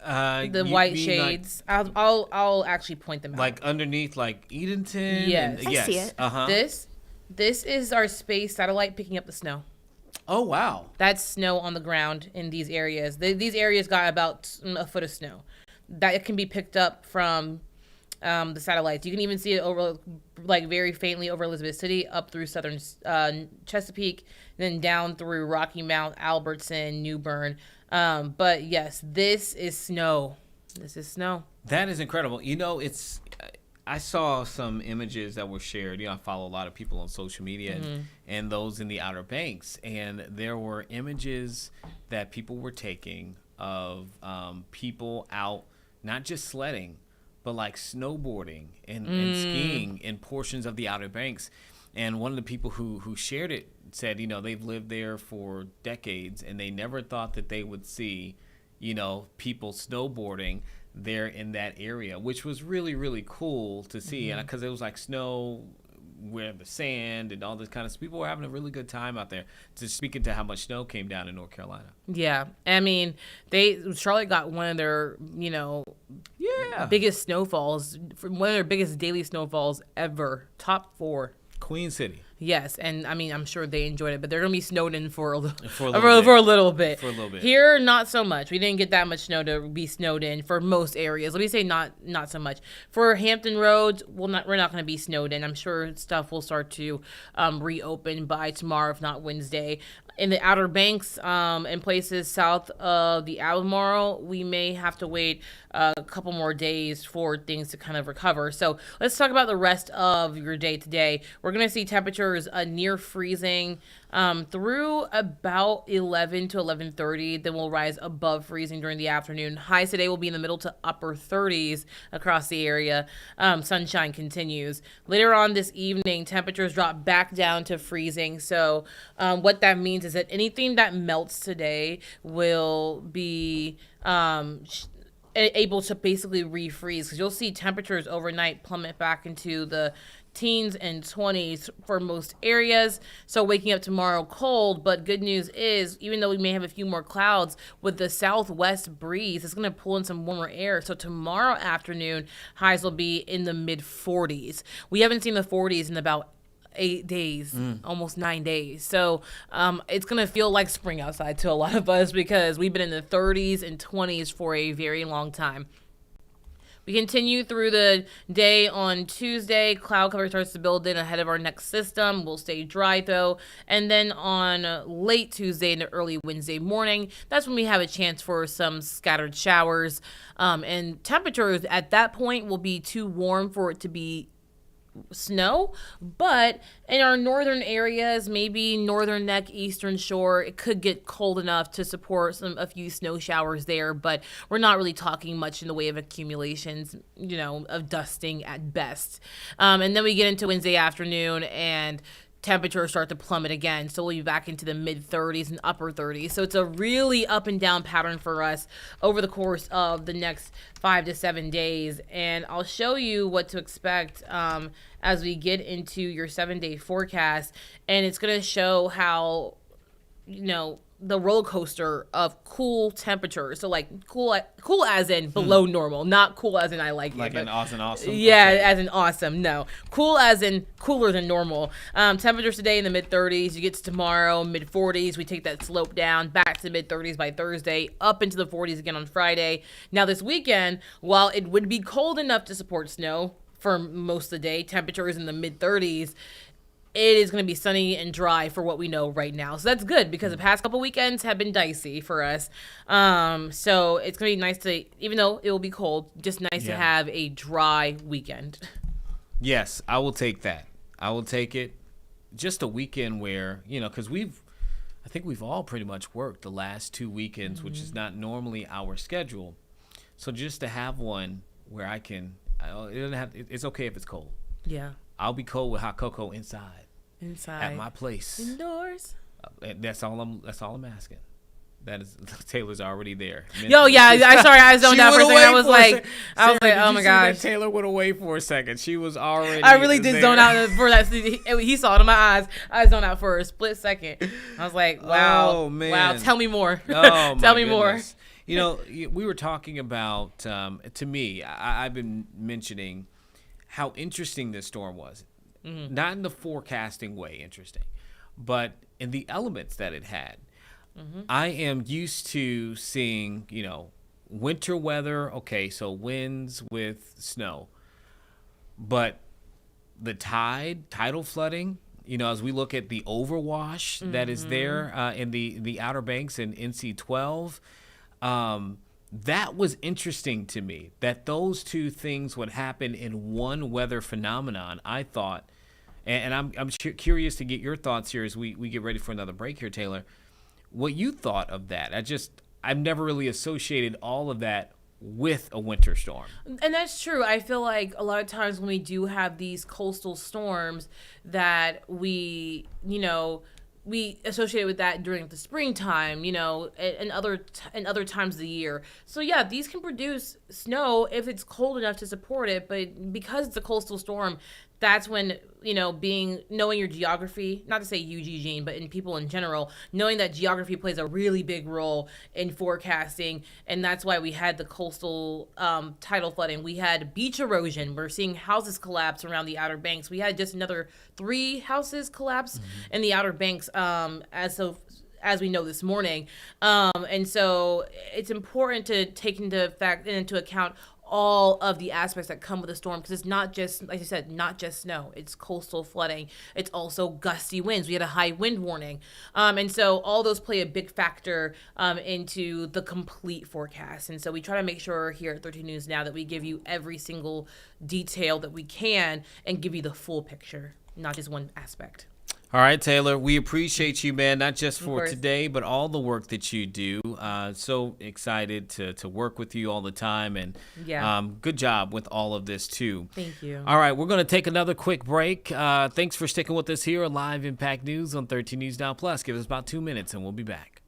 The white shades. Like, I'll actually point them out. Like underneath, like Edenton. Yes, I see it. This is our space satellite picking up the snow. Oh wow, that's snow on the ground in these areas. These areas got about a foot of snow. That it can be picked up from the satellites. You can even see it over, like very faintly over Elizabeth City, up through southern Chesapeake, then down through Rocky Mount, Albertson, New Bern. But yes, this is snow. This is snow. That is incredible. You know, I saw some images that were shared. You know, I follow a lot of people on social media and those in the Outer Banks. And there were images that people were taking of people out, not just sledding, but like snowboarding and skiing in portions of the Outer Banks. And one of the people who shared it said, you know, they've lived there for decades and they never thought that they would see, you know, people snowboarding there in that area, which was really, really cool to see. And because it was like snow where the sand and all this kind of stuff. People were having a really good time out there. Just speaking to how much snow came down in North Carolina. Yeah. I mean, Charlotte got one of their, you know, biggest snowfalls, one of their biggest daily snowfalls ever. Top 4. Queen City. Yes, and I mean, I'm sure they enjoyed it, but they're going to be snowed in for a little bit. Here, not so much. We didn't get that much snow to be snowed in for most areas. Let me say not so much. For Hampton Roads, we're not going to be snowed in. I'm sure stuff will start to reopen by tomorrow, if not Wednesday. In the Outer Banks and places south of the Albemarle, we may have to wait a couple more days for things to kind of recover. So let's talk about the rest of your day today. We're going to see temperatures near freezing through about 11 to 11:30. Then we'll rise above freezing during the afternoon. Highs today will be in the middle to upper 30s across the area. Sunshine continues. Later on this evening, temperatures drop back down to freezing. So what that means is that anything that melts today will be able to basically refreeze, because you'll see temperatures overnight plummet back into the teens and 20s for most areas. So waking up tomorrow cold, but good news is, even though we may have a few more clouds, with the southwest breeze, it's going to pull in some warmer air. So tomorrow afternoon, highs will be in the mid 40s. We haven't seen the 40s in about 8 days, almost 9 days. So it's going to feel like spring outside to a lot of us, because we've been in the 30s and 20s for a very long time. We continue through the day on Tuesday. Cloud cover starts to build in ahead of our next system. We'll stay dry, though. And then on late Tuesday into early Wednesday morning, that's when we have a chance for some scattered showers. And temperatures at that point will be too warm for it to be snow, but in our northern areas, maybe northern neck, eastern shore, it could get cold enough to support a few snow showers there, but we're not really talking much in the way of accumulations, you know, of dusting at best. And then we get into Wednesday afternoon, and temperatures start to plummet again. So we'll be back into the mid 30s and upper 30s. So it's a really up and down pattern for us over the course of the next 5 to 7 days. And I'll show you what to expect as we get into your 7-day forecast. And it's going to show how, you know, the roller coaster of cool temperatures. So like cool as in below normal, not cool as in I like it. Like an awesome. Yeah, okay. As in awesome. No, cool as in cooler than normal. Temperatures today in the mid 30s. You get to tomorrow, mid 40s. We take that slope down back to mid 30s by Thursday, up into the 40s again on Friday. Now this weekend, while it would be cold enough to support snow for most of the day, temperatures in the mid 30s, it is going to be sunny and dry for what we know right now. So that's good because the past couple weekends have been dicey for us. So it's going to be nice to, even though it will be cold, just nice to have a dry weekend. Yes, I will take that. I will take it. Just a weekend where, because I think we've all pretty much worked the last 2 weekends, which is not normally our schedule. So just to have one where I can, it's okay if it's cold. Yeah. I'll be cold with hot cocoa inside at my place. Indoors. That's all I'm asking. That is, Taylor's already there. Yo, yeah. I zoned out for a second. I was like, oh my gosh. Taylor went away for a second. She was already. I really did there. zone out for that. He saw it in my eyes. I zoned out for a split second. I was like, wow, oh, man. Wow. Tell me more. Oh, Tell me more. We were talking about. To me, I've been mentioning how interesting this storm was. Mm-hmm. Not in the forecasting way interesting, but in the elements that it had. Mm-hmm. I am used to seeing, winter weather. Okay, so winds with snow. But the tidal flooding, as we look at the overwash that is there in the Outer Banks and NC-12, that was interesting to me, that those two things would happen in one weather phenomenon, I thought. And I'm curious to get your thoughts here as we get ready for another break here, Taylor. What you thought of that. I've never really associated all of that with a winter storm. And that's true. I feel like a lot of times when we do have these coastal storms that we associate with that during the springtime, and other times of the year. So yeah, these can produce snow if it's cold enough to support it, but because it's a coastal storm, that's when, knowing your geography, not to say you, Gene, but in people in general, knowing that geography plays a really big role in forecasting. And that's why we had the coastal tidal flooding. We had beach erosion. We're seeing houses collapse around the Outer Banks. We had just another 3 houses collapse in the Outer Banks as we know this morning. And so it's important to take into account all of the aspects that come with a storm, because it's not just, like you said, not just snow. It's coastal flooding. It's also gusty winds. We had a high wind warning. And so all those play a big factor into the complete forecast. And so we try to make sure here at 13 News Now that we give you every single detail that we can and give you the full picture, not just one aspect. All right, Taylor, we appreciate you, man, not just for today, but all the work that you do. So excited to work with you all the time, and good job with all of this, too. Thank you. All right, we're going to take another quick break. Thanks for sticking with us here on Live Impact News on 13 News Now Plus. Give us about 2 minutes, and we'll be back.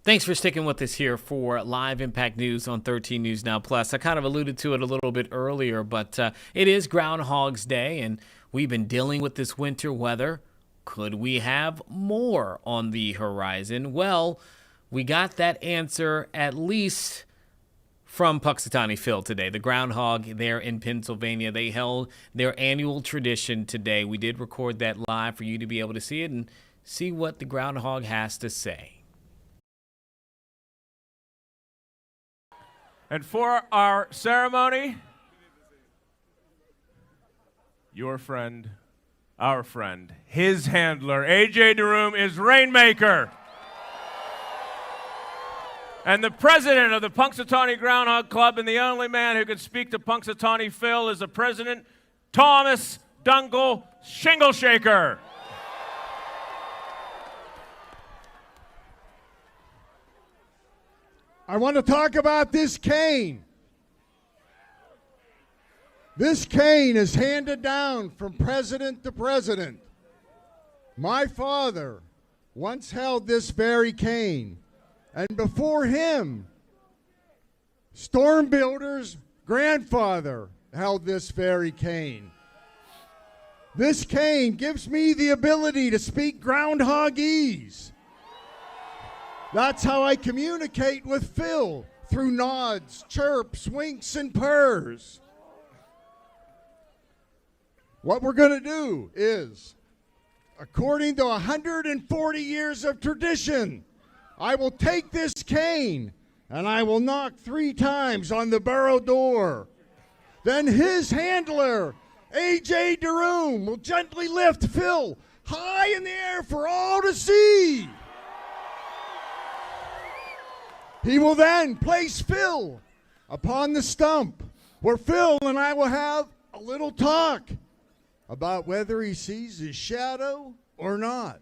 Thanks for sticking with us here for Live Impact News on 13 News Now Plus. I kind of alluded to it a little bit earlier, but it is Groundhog's Day, and we've been dealing with this winter weather. Could we have more on the horizon? Well, we got that answer at least from Punxsutawney Phil today. The Groundhog there in Pennsylvania, they held their annual tradition today. We did record that live for you to be able to see it and see what the Groundhog has to say. And for our ceremony, your friend, our friend, his handler, A.J. DeRoom, is Rainmaker. And the president of the Punxsutawney Groundhog Club and the only man who could speak to Punxsutawney Phil is the president, Thomas Dungle Shingleshaker. I want to talk about this cane. This cane is handed down from president to president. My father once held this very cane, and before him, Storm Builder's grandfather held this very cane. This cane gives me the ability to speak groundhogese. That's how I communicate with Phil, through nods, chirps, winks, and purrs. What we're going to do is, according to 140 years of tradition, I will take this cane and I will knock 3 times on the barrow door. Then his handler, A.J. DeRoom, will gently lift Phil high in the air for all to see. He will then place Phil upon the stump, where Phil and I will have a little talk about whether he sees his shadow or not.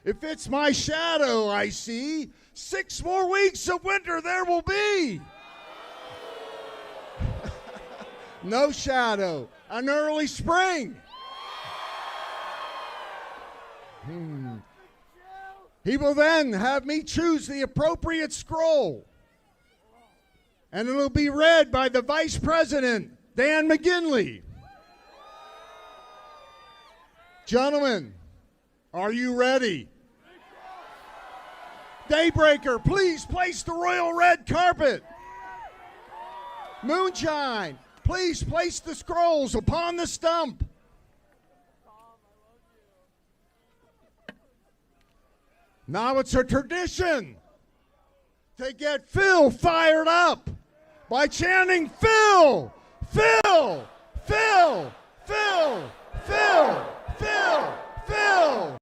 If it's my shadow I see, 6 more weeks of winter there will be. No shadow, an early spring. He will then have me choose the appropriate scroll, and it'll be read by the Vice President, Dan McGinley. Gentlemen, are you ready? Daybreaker, please place the royal red carpet. Moonshine, please place the scrolls upon the stump. Now it's a tradition to get Phil fired up by chanting Phil, Phil, Phil, Phil, Phil, Phil, Phil.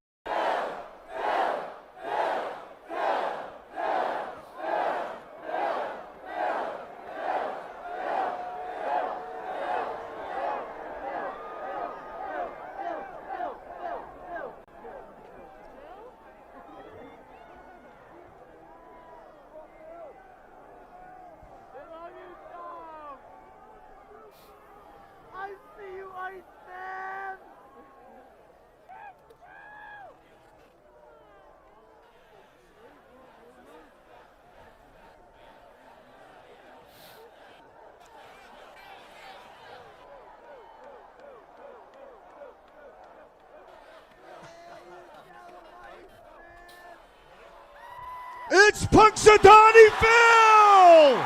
It's Punxsutawney Phil!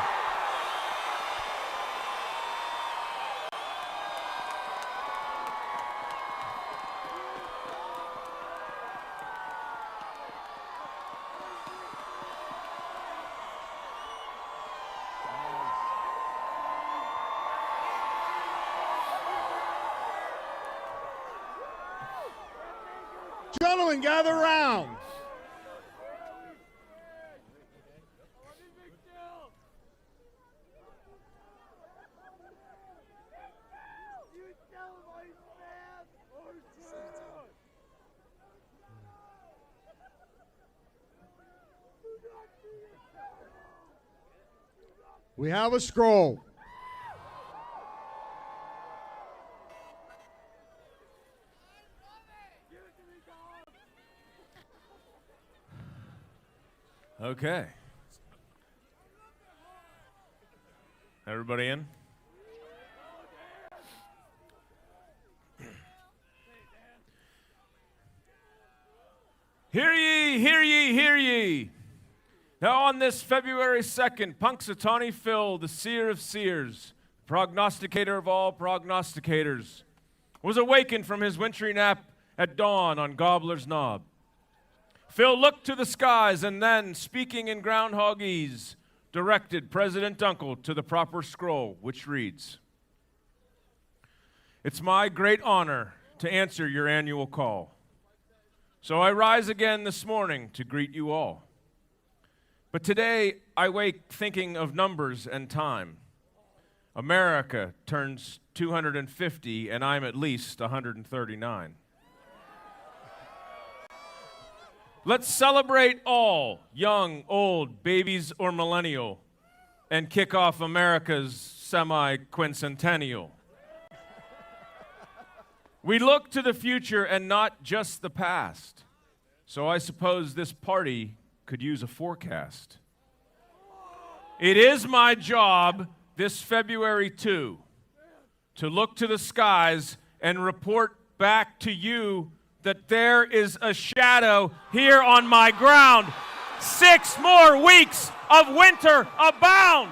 Gentlemen, gather round. We have a scroll. Okay. Everybody in? Hear ye, hear ye, hear ye. Now on this February 2nd, Punxsutawney Phil, the seer of seers, prognosticator of all prognosticators, was awakened from his wintry nap at dawn on Gobbler's Knob. Phil looked to the skies and then, speaking in groundhogese, directed President Dunkel to the proper scroll, which reads, "It's my great honor to answer your annual call. So I rise again this morning to greet you all. But today I wake thinking of numbers and time. America turns 250 and I'm at least 139. Let's celebrate all, young, old, babies or millennial, and kick off America's semi-quincentennial. We look to the future and not just the past. So I suppose this party could use a forecast. It is my job this February 2 to look to the skies and report back to you that there is a shadow here on my ground. 6 more weeks of winter abound.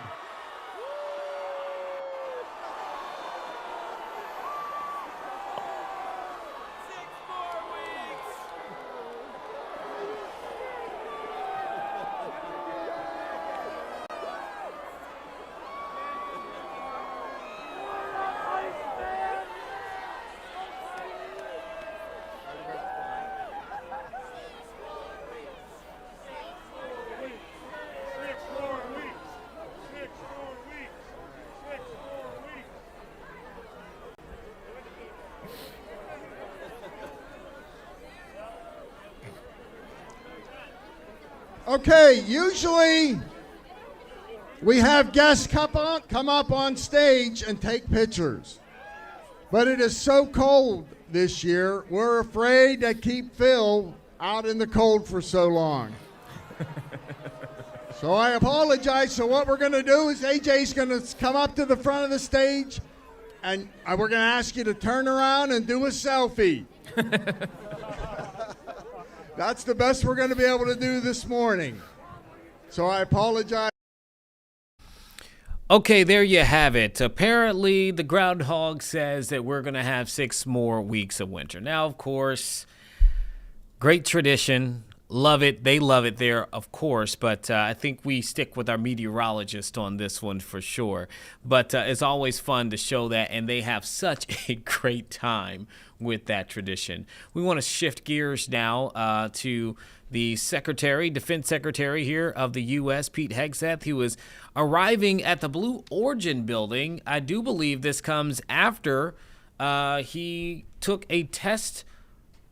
Okay, usually we have guests come up on stage and take pictures. But it is so cold this year, we're afraid to keep Phil out in the cold for so long. So I apologize. So what we're going to do is AJ's going to come up to the front of the stage, and we're going to ask you to turn around and do a selfie. That's the best we're going to be able to do this morning. So I apologize. Okay, there you have it. Apparently, the Groundhog says that we're going to have 6 more weeks of winter. Now, of course, great tradition. Love it. They love it there, of course. But I think we stick with our meteorologist on this one for sure. But it's always fun to show that, and they have such a great time with that tradition. We want to shift gears now to the Defense Secretary here of the U.S., Pete Hegseth, who is arriving at the Blue Origin building. I do believe this comes after he took a test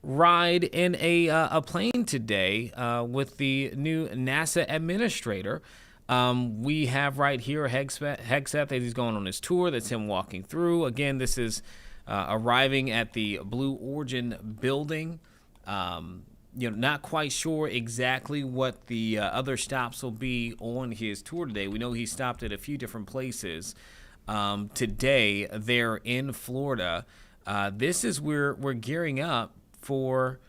ride in a plane today with the new NASA administrator. We have right here Hegseth as he's going on his tour. That's him walking through. Again, this is arriving at the Blue Origin building. Not quite sure exactly what the other stops will be on his tour today. We know he stopped at a few different places today there in Florida. This is where we're gearing up for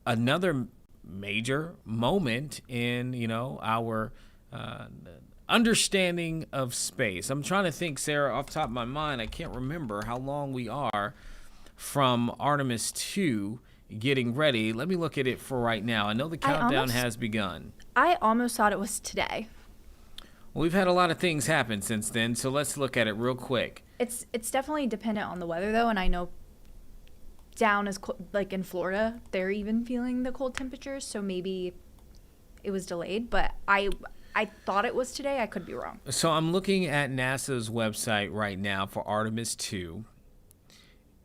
another major moment in, our understanding of space. I'm trying to think, Sarah, off the top of my mind, I can't remember how long we are from Artemis 2 getting ready. Let me look at it for right now. I know the countdown has begun. I almost thought it was today. Well, we've had a lot of things happen since then, so let's look at it real quick. It's definitely dependent on the weather, though, and I know down like in Florida, they're even feeling the cold temperatures, so maybe it was delayed, but I thought it was today. I could be wrong. So I'm looking at NASA's website right now for Artemis 2,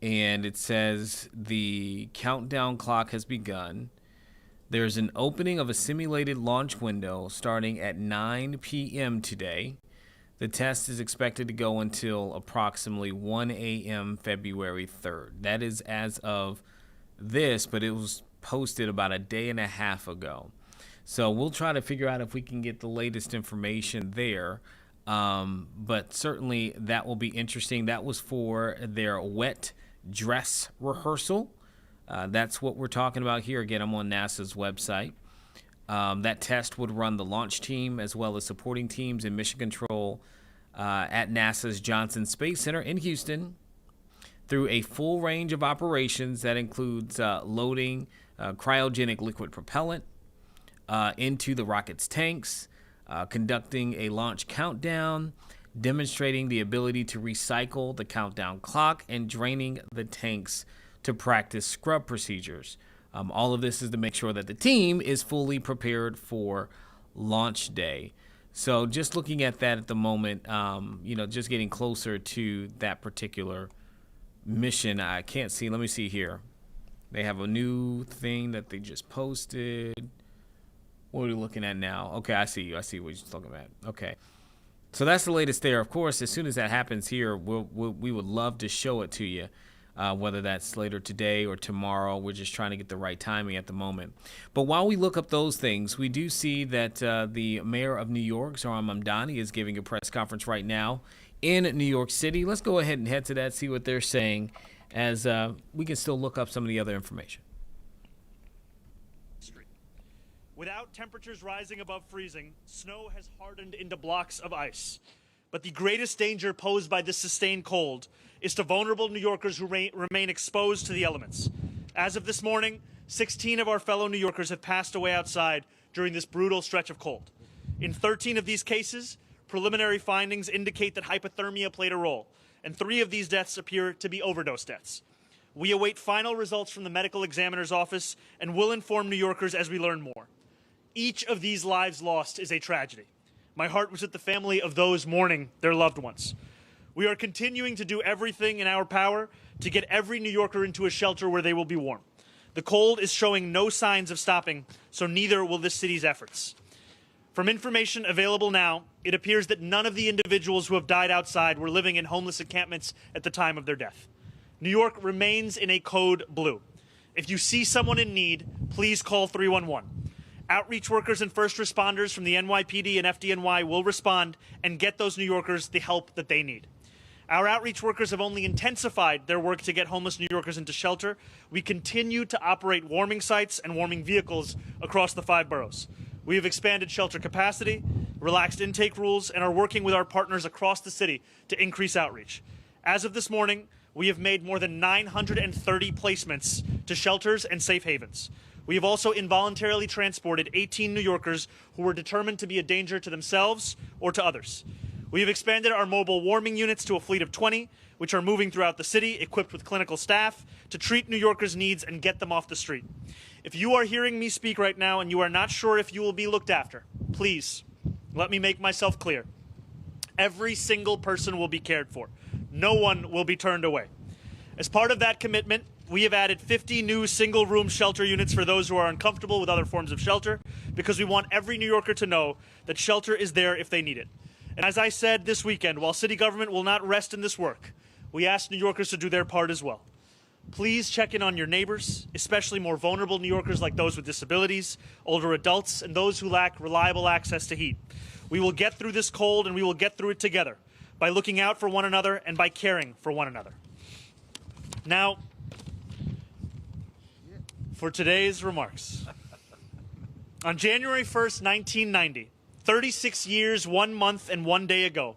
and it says the countdown clock has begun. There's an opening of a simulated launch window starting at 9 p.m. today. The test is expected to go until approximately 1 a.m. February 3rd. That is as of this, but it was posted about a day and a half ago. So we'll try to figure out if we can get the latest information there. But certainly that will be interesting. That was for their wet dress rehearsal. That's what we're talking about here. Again, I'm on NASA's website. That test would run the launch team as well as supporting teams in mission control at NASA's Johnson Space Center in Houston through a full range of operations that includes loading cryogenic liquid propellant into the rocket's tanks, conducting a launch countdown, demonstrating the ability to recycle the countdown clock, and draining the tanks to practice scrub procedures. All of this is to make sure that the team is fully prepared for launch day. So just looking at that at the moment, just getting closer to that particular mission. I can't see. Let me see here. They have a new thing that they just posted. What are we looking at now? Okay, I see you. I see what you're talking about. Okay. So that's the latest there. Of course, as soon as that happens here, we would love to show it to you. Whether that's later today or tomorrow. We're just trying to get the right timing at the moment. But while we look up those things, we do see that the mayor of New York, Zohran Mamdani, is giving a press conference right now in New York City. Let's go ahead and head to that, see what they're saying, as we can still look up some of the other information. Without temperatures rising above freezing, snow has hardened into blocks of ice. But the greatest danger posed by this sustained cold is to vulnerable New Yorkers who remain exposed to the elements. As of this morning, 16 of our fellow New Yorkers have passed away outside during this brutal stretch of cold. In 13 of these cases, preliminary findings indicate that hypothermia played a role, and 3 of these deaths appear to be overdose deaths. We await final results from the medical examiner's office and will inform New Yorkers as we learn more. Each of these lives lost is a tragedy. My heart was with the family of those mourning their loved ones. We are continuing to do everything in our power to get every New Yorker into a shelter where they will be warm. The cold is showing no signs of stopping, so neither will this city's efforts. From information available now, it appears that none of the individuals who have died outside were living in homeless encampments at the time of their death. New York remains in a code blue. If you see someone in need, please call 311. Outreach workers and first responders from the NYPD and FDNY will respond and get those New Yorkers the help that they need. Our outreach workers have only intensified their work to get homeless New Yorkers into shelter. We continue to operate warming sites and warming vehicles across the 5 boroughs. We have expanded shelter capacity, relaxed intake rules, and are working with our partners across the city to increase outreach. As of this morning, we have made more than 930 placements to shelters and safe havens. We have also involuntarily transported 18 New Yorkers who were determined to be a danger to themselves or to others. We have expanded our mobile warming units to a fleet of 20, which are moving throughout the city, equipped with clinical staff to treat New Yorkers' needs and get them off the street. If you are hearing me speak right now and you are not sure if you will be looked after, please let me make myself clear. Every single person will be cared for. No one will be turned away. As part of that commitment, we have added 50 new single-room shelter units for those who are uncomfortable with other forms of shelter, because we want every New Yorker to know that shelter is there if they need it. And as I said this weekend, while city government will not rest in this work, we ask New Yorkers to do their part as well. Please check in on your neighbors, especially more vulnerable New Yorkers like those with disabilities, older adults, and those who lack reliable access to heat. We will get through this cold, and we will get through it together by looking out for one another and by caring for one another. Now, for today's remarks. On January 1st, 1990, 36 years, 1 month, and 1 day ago,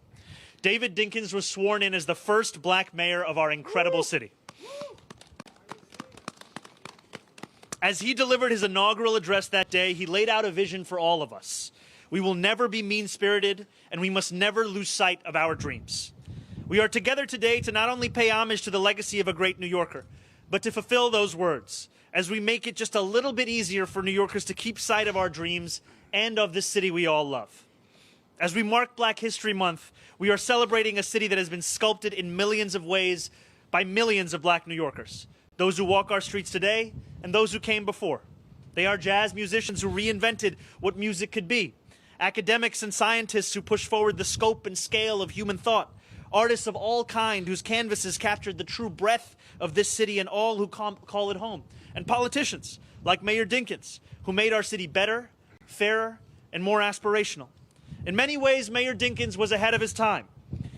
David Dinkins was sworn in as the first black mayor of our incredible city. As he delivered his inaugural address that day, he laid out a vision for all of us. We will never be mean-spirited, and we must never lose sight of our dreams. We are together today to not only pay homage to the legacy of a great New Yorker, but to fulfill those words, as we make it just a little bit easier for New Yorkers to keep sight of our dreams and of this city we all love. As we mark Black History Month, we are celebrating a city that has been sculpted in millions of ways by millions of black New Yorkers, those who walk our streets today and those who came before. They are jazz musicians who reinvented what music could be, academics and scientists who push forward the scope and scale of human thought, artists of all kind whose canvases captured the true breadth of this city and all who call it home, and politicians like Mayor Dinkins, who made our city better, fairer, and more aspirational. In many ways, Mayor Dinkins was ahead of his time.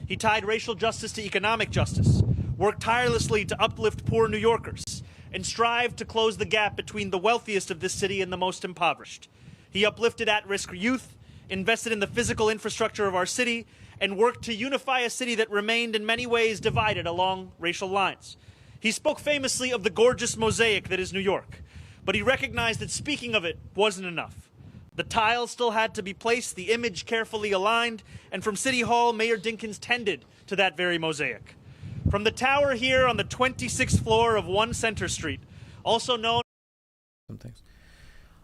He tied racial justice to economic justice, worked tirelessly to uplift poor New Yorkers, and strived to close the gap between the wealthiest of this city and the most impoverished. He uplifted at-risk youth, invested in the physical infrastructure of our city, and worked to unify a city that remained in many ways divided along racial lines. He spoke famously of the gorgeous mosaic that is New York, but he recognized that speaking of it wasn't enough. The tiles still had to be placed, the image carefully aligned, and from City Hall, Mayor Dinkins tended to that very mosaic. From the tower here on the 26th floor of 1 Center Street, also known...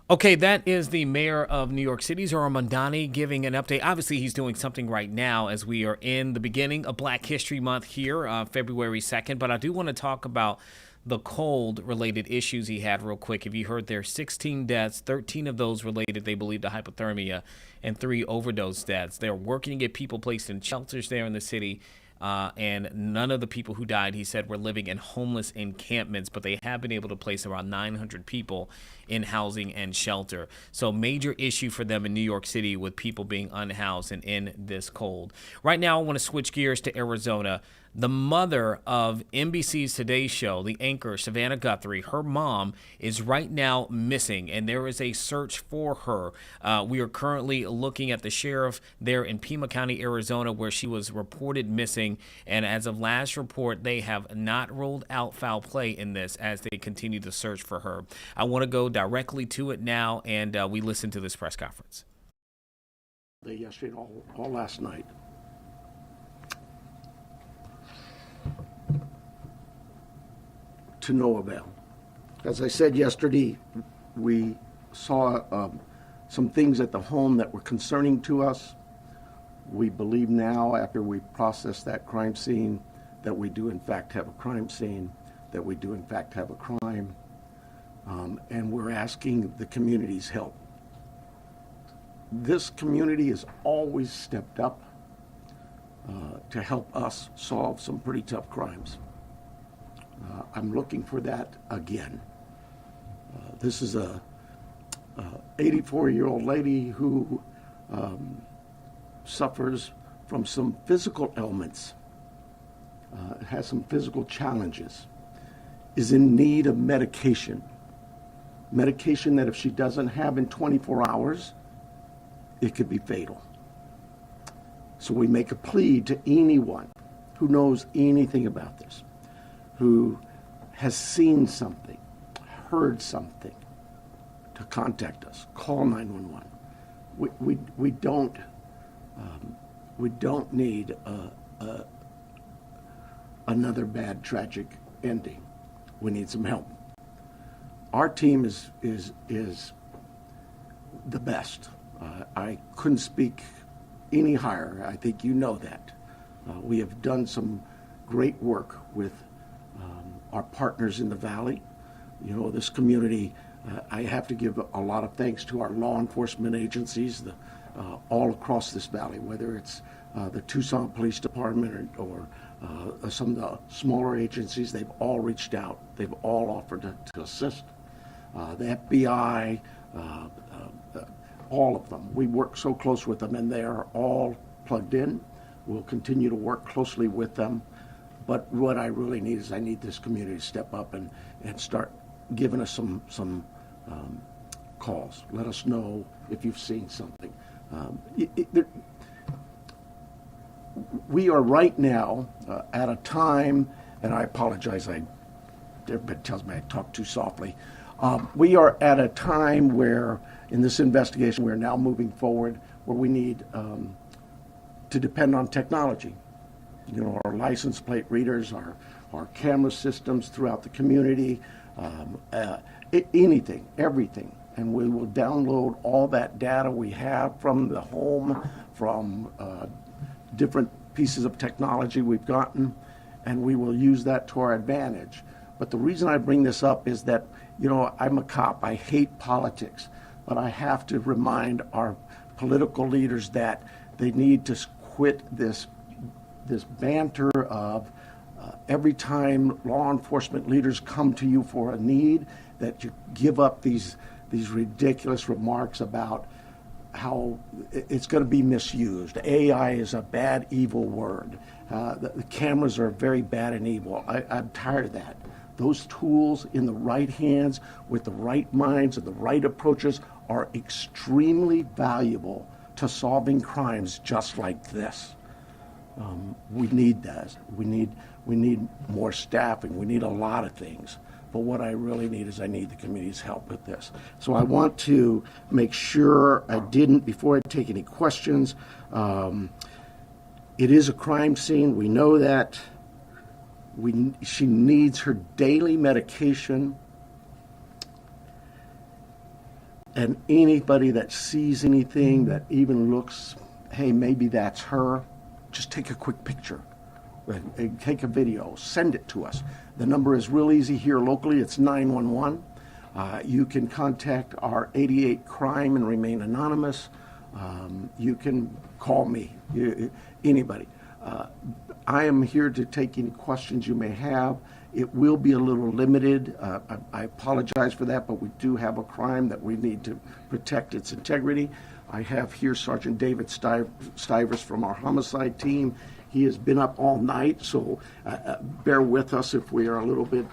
Okay, that is the mayor of New York City, Zohran Mamdani, giving an update. Obviously, he's doing something right now as we are in the beginning of Black History Month here, February 2nd. But I do want to talk about the cold-related issues he had real quick. If you heard, there 16 deaths, 13 of those related, they believe, to hypothermia, and 3 overdose deaths. They're working to get people placed in shelters there in the city. And none of the people who died, he said, were living in homeless encampments, but they have been able to place around 900 people in housing and shelter. So major issue for them in New York City with people being unhoused and in this cold. Right now, I want to switch gears to Arizona. The mother of NBC's Today Show, the anchor, Savannah Guthrie, her mom is right now missing, and there is a search for her. We are currently looking at the sheriff there in Pima County, Arizona, where she was reported missing. And as of last report, they have not ruled out foul play in this as they continue to search for her. I want to go directly to it now, and we listen to this press conference. Yesterday, all last night. To no avail. As I said yesterday, we saw some things at the home that were concerning to us. We believe now, after we processed that crime scene, that we do in fact have a crime scene, that we do in fact have a crime, and we're asking the community's help. This community has always stepped up to help us solve some pretty tough crimes. I'm looking for that again. This is a 84-year-old lady who suffers from some physical ailments, has some physical challenges, is in need of medication that if she doesn't have in 24 hours, it could be fatal. So we make a plea to anyone who knows anything about this, who has seen something, heard something, to contact us. Call 911. We don't need another bad, tragic ending. We need some help. Our team is the best. I couldn't speak any higher. I think you know that. We have done some great work with our partners in the Valley. You know, this community, I have to give a lot of thanks to our law enforcement agencies all across this valley, whether it's the Tucson Police Department or some of the smaller agencies. They've all reached out. They've all offered to assist. The FBI, all of them. We work so close with them, and they are all plugged in. We'll continue to work closely with them. But what I really need is I need this community to step up and start giving us some calls. Let us know if you've seen something. We are right now at a time, and I apologize, everybody tells me I talk too softly. We are at a time where, in this investigation, we're now moving forward where we need to depend on technology. You know, our license plate readers, our camera systems throughout the community, anything, everything. And we will download all that data we have from the home, from different pieces of technology we've gotten, and we will use that to our advantage. But the reason I bring this up is that, you know, I'm a cop. I hate politics, but I have to remind our political leaders that they need to quit this banter of every time law enforcement leaders come to you for a need, that you give up these these ridiculous remarks about how it's going to be misused. AI is a bad, evil word. The cameras are very bad and evil. I'm tired of that. Those tools in the right hands, with the right minds and the right approaches, are extremely valuable to solving crimes just like this. We need that. We need more staffing. We need a lot of things. But what I really need is I need the community's help with this. So I want to make sure before I take any questions, it is a crime scene. We know that. She needs her daily medication. And anybody that sees anything that even looks, hey, maybe that's her, just take a quick picture. Take a video, send it to us. The number is real easy here locally. It's 911. You can contact our 88 Crime and remain anonymous. You can call me, anybody. I am here to take any questions you may have. It will be a little limited. I apologize for that, but we do have a crime that we need to protect its integrity. I have here Sergeant David Stivers from our homicide team. He has been up all night, so bear with us if we are a little bit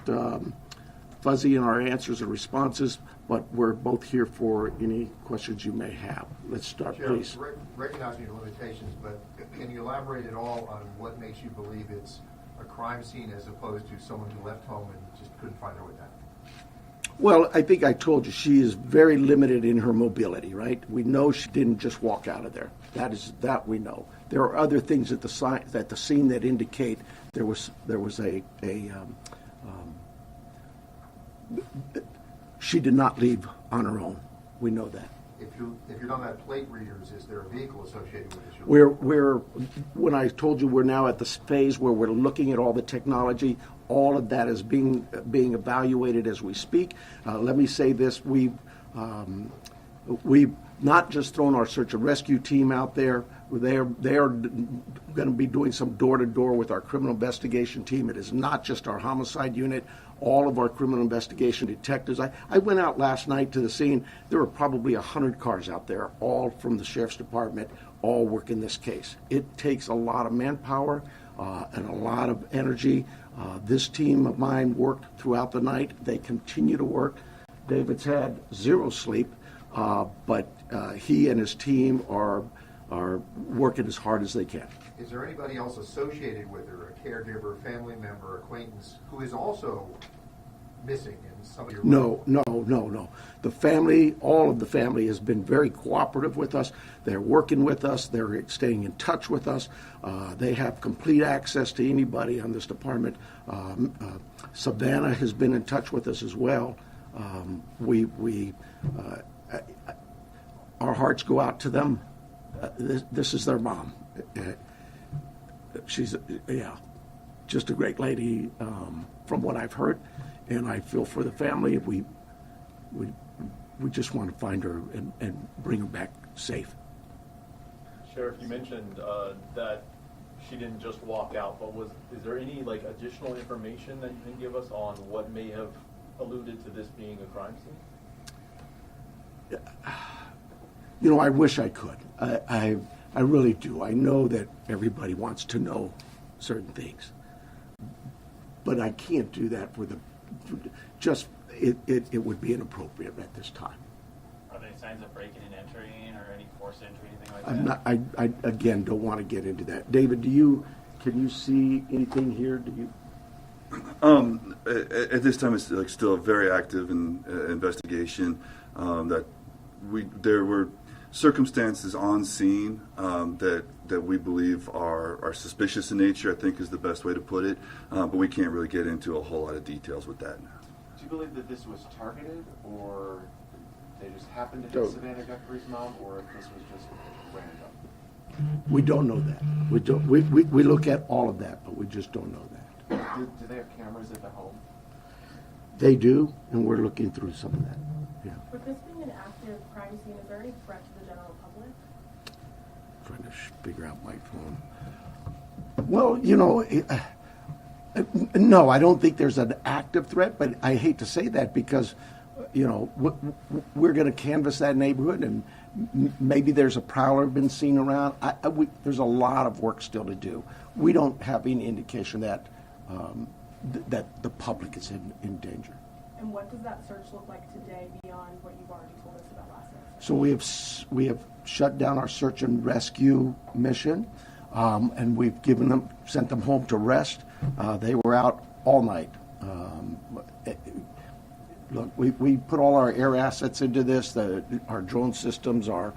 fuzzy in our answers and responses, but we're both here for any questions you may have. Let's start, Sheriff, please. Recognizing your limitations, but can you elaborate at all on what makes you believe it's a crime scene as opposed to someone who left home and just couldn't find their way back? Well, I think I told you she is very limited in her mobility, right? We know she didn't just walk out of there. That we know. There are other things at the scene that indicate there was she did not leave on her own. We know that. If you're on that plate readers, is there a vehicle associated with this? When I told you we're now at the phase where we're looking at all the technology, all of that is being evaluated as we speak. Let me say this: we've not just thrown our search and rescue team out there. They are going to be doing some door-to-door with our criminal investigation team. It is not just our homicide unit. All of our criminal investigation detectives. I went out last night to the scene. There were probably 100 cars out there, all from the sheriff's department, all working this case. It takes a lot of manpower and a lot of energy. This team of mine worked throughout the night. They continue to work. David's had zero sleep, but he and his team are working as hard as they can. Is there anybody else associated with her, a caregiver, family member, acquaintance, who is also missing in some of your... No. The family, all of the family has been very cooperative with us. They're working with us. They're staying in touch with us. They have complete access to anybody on this department. Savannah has been in touch with us as well. Our hearts go out to them. This is their mom. She's just a great lady from what I've heard, and I feel for the family. We just want to find her and bring her back safe. Sheriff, you mentioned that she didn't just walk out, but is there any additional information that you can give us on what may have alluded to this being a crime scene? I wish I could. I really do. I know that everybody wants to know certain things, but I can't do that it would be inappropriate at this time. Are there signs of breaking and entering or any forced entry, anything like that? I again don't want to get into that. David, can you see anything here? Do you? At this time, it's still a very active investigation. There were circumstances on scene that we believe are suspicious in nature, I think is the best way to put it, but we can't really get into a whole lot of details with that. Do you believe that this was targeted, or they just happened to hit Savannah Guthrie's mom, or if this was just random? We don't know that. We look at all of that, but we just don't know that. Do they have cameras at the home? They do, and we're looking through some of that. Yeah. With this being an active crime scene, is there any threat to the general public? Trying to figure out my phone. Well, no, I don't think there's an active threat, but I hate to say that because we're going to canvass that neighborhood, and maybe there's a prowler been seen around. There's a lot of work still to do. We don't have any indication that that the public is in danger. And what does that search look like today beyond what you've already told us about last night? So we have shut down our search and rescue mission, and we've sent them home to rest. They were out all night. Look, we put all our air assets into this, our drone systems, our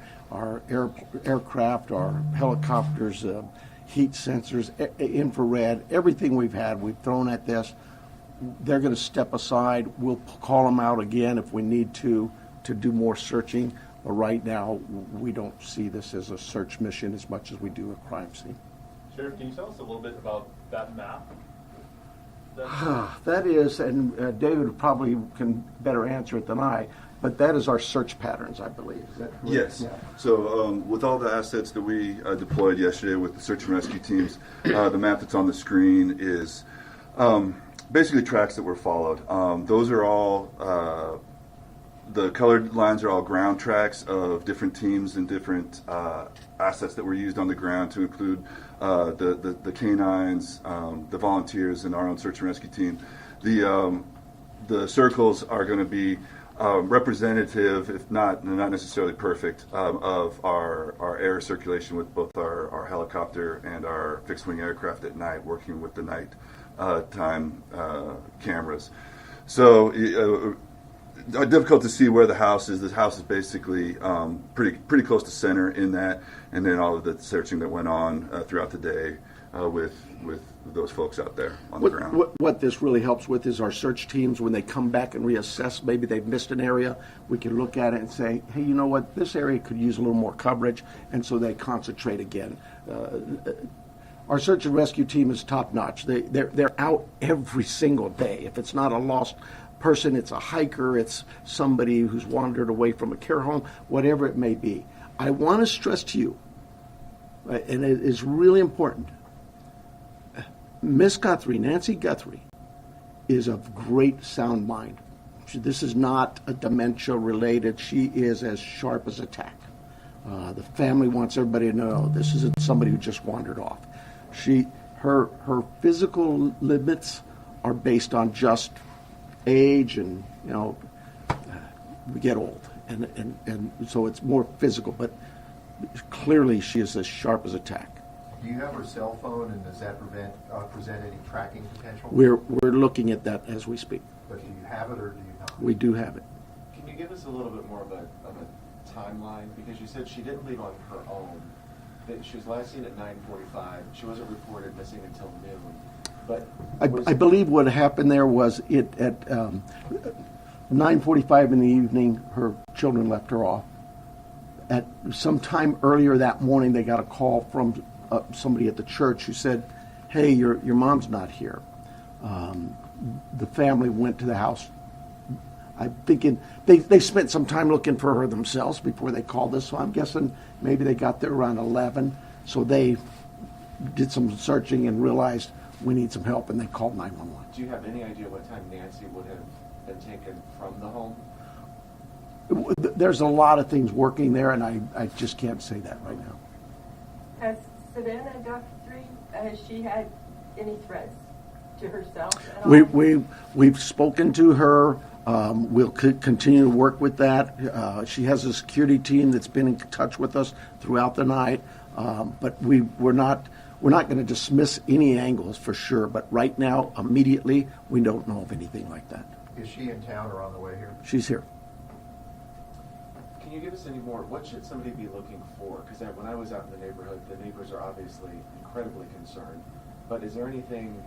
aircraft, our helicopters, heat sensors, infrared, everything we've thrown at this. They're going to step aside. We'll call them out again if we need to do more searching. But right now, we don't see this as a search mission as much as we do a crime scene. Sheriff, can you tell us a little bit about that map? That is, and David probably can better answer it than I, but that is our search patterns, I believe. Is that correct? Yes. Yeah. So with all the assets that we deployed yesterday with the search and rescue teams, the map that's on the screen is basically tracks that were followed. Those are all, the colored lines are all ground tracks of different teams and different assets that were used on the ground, to include the canines, the volunteers, and our own search and rescue team. The circles are going to be representative, if not necessarily perfect, of our air circulation with both our helicopter and our fixed-wing aircraft at night, working with the night time cameras. So difficult to see where the house is. The house is basically pretty close to center in that, and then all of the searching that went on throughout the day with those folks out there on the ground. What this really helps with is our search teams, when they come back and reassess, maybe they've missed an area, we can look at it and say, hey, you know what, this area could use a little more coverage, and so they concentrate again. Our search and rescue team is top notch. They're out every single day. If it's not a lost person, it's a hiker, it's somebody who's wandered away from a care home, whatever it may be. I want to stress to you, and it is really important, Miss Guthrie, Nancy Guthrie, is of great sound mind. This is not a dementia related. She is as sharp as a tack. The family wants everybody to know this isn't somebody who just wandered off. Her physical limits are based on just age, and we get old, and so it's more physical. But clearly, she is as sharp as a tack. Do you have her cell phone, and does that present any tracking potential? We're looking at that as we speak. But do you have it, or do you not? We do have it. Can you give us a little bit more of a timeline? Because you said she didn't leave on her own. That she was last seen at 9:45. She wasn't reported missing until noon. But I believe what happened there was at 9:45 in the evening, her children left her off. At some time earlier that morning, they got a call from somebody at the church who said, hey, your mom's not here. The family went to the house. I'm thinking they spent some time looking for her themselves before they called us, so I'm guessing maybe they got there around 11. So they did some searching and realized we need some help, and they called 911. Do you have any idea what time Nancy would have been taken from the home? There's a lot of things working there, and I just can't say that right now. Has Savannah Guthrie, has she had any threats to herself at all? We've spoken to her. We'll continue to work with that. She has a security team that's been in touch with us throughout the night, but we're not going to dismiss any angles for sure. But right now, immediately, we don't know of anything like that. Is she in town or on the way here? She's here. Can you give us any more? What should somebody be looking for? Because when I was out in the neighborhood, the neighbors are obviously incredibly concerned. But is there anything,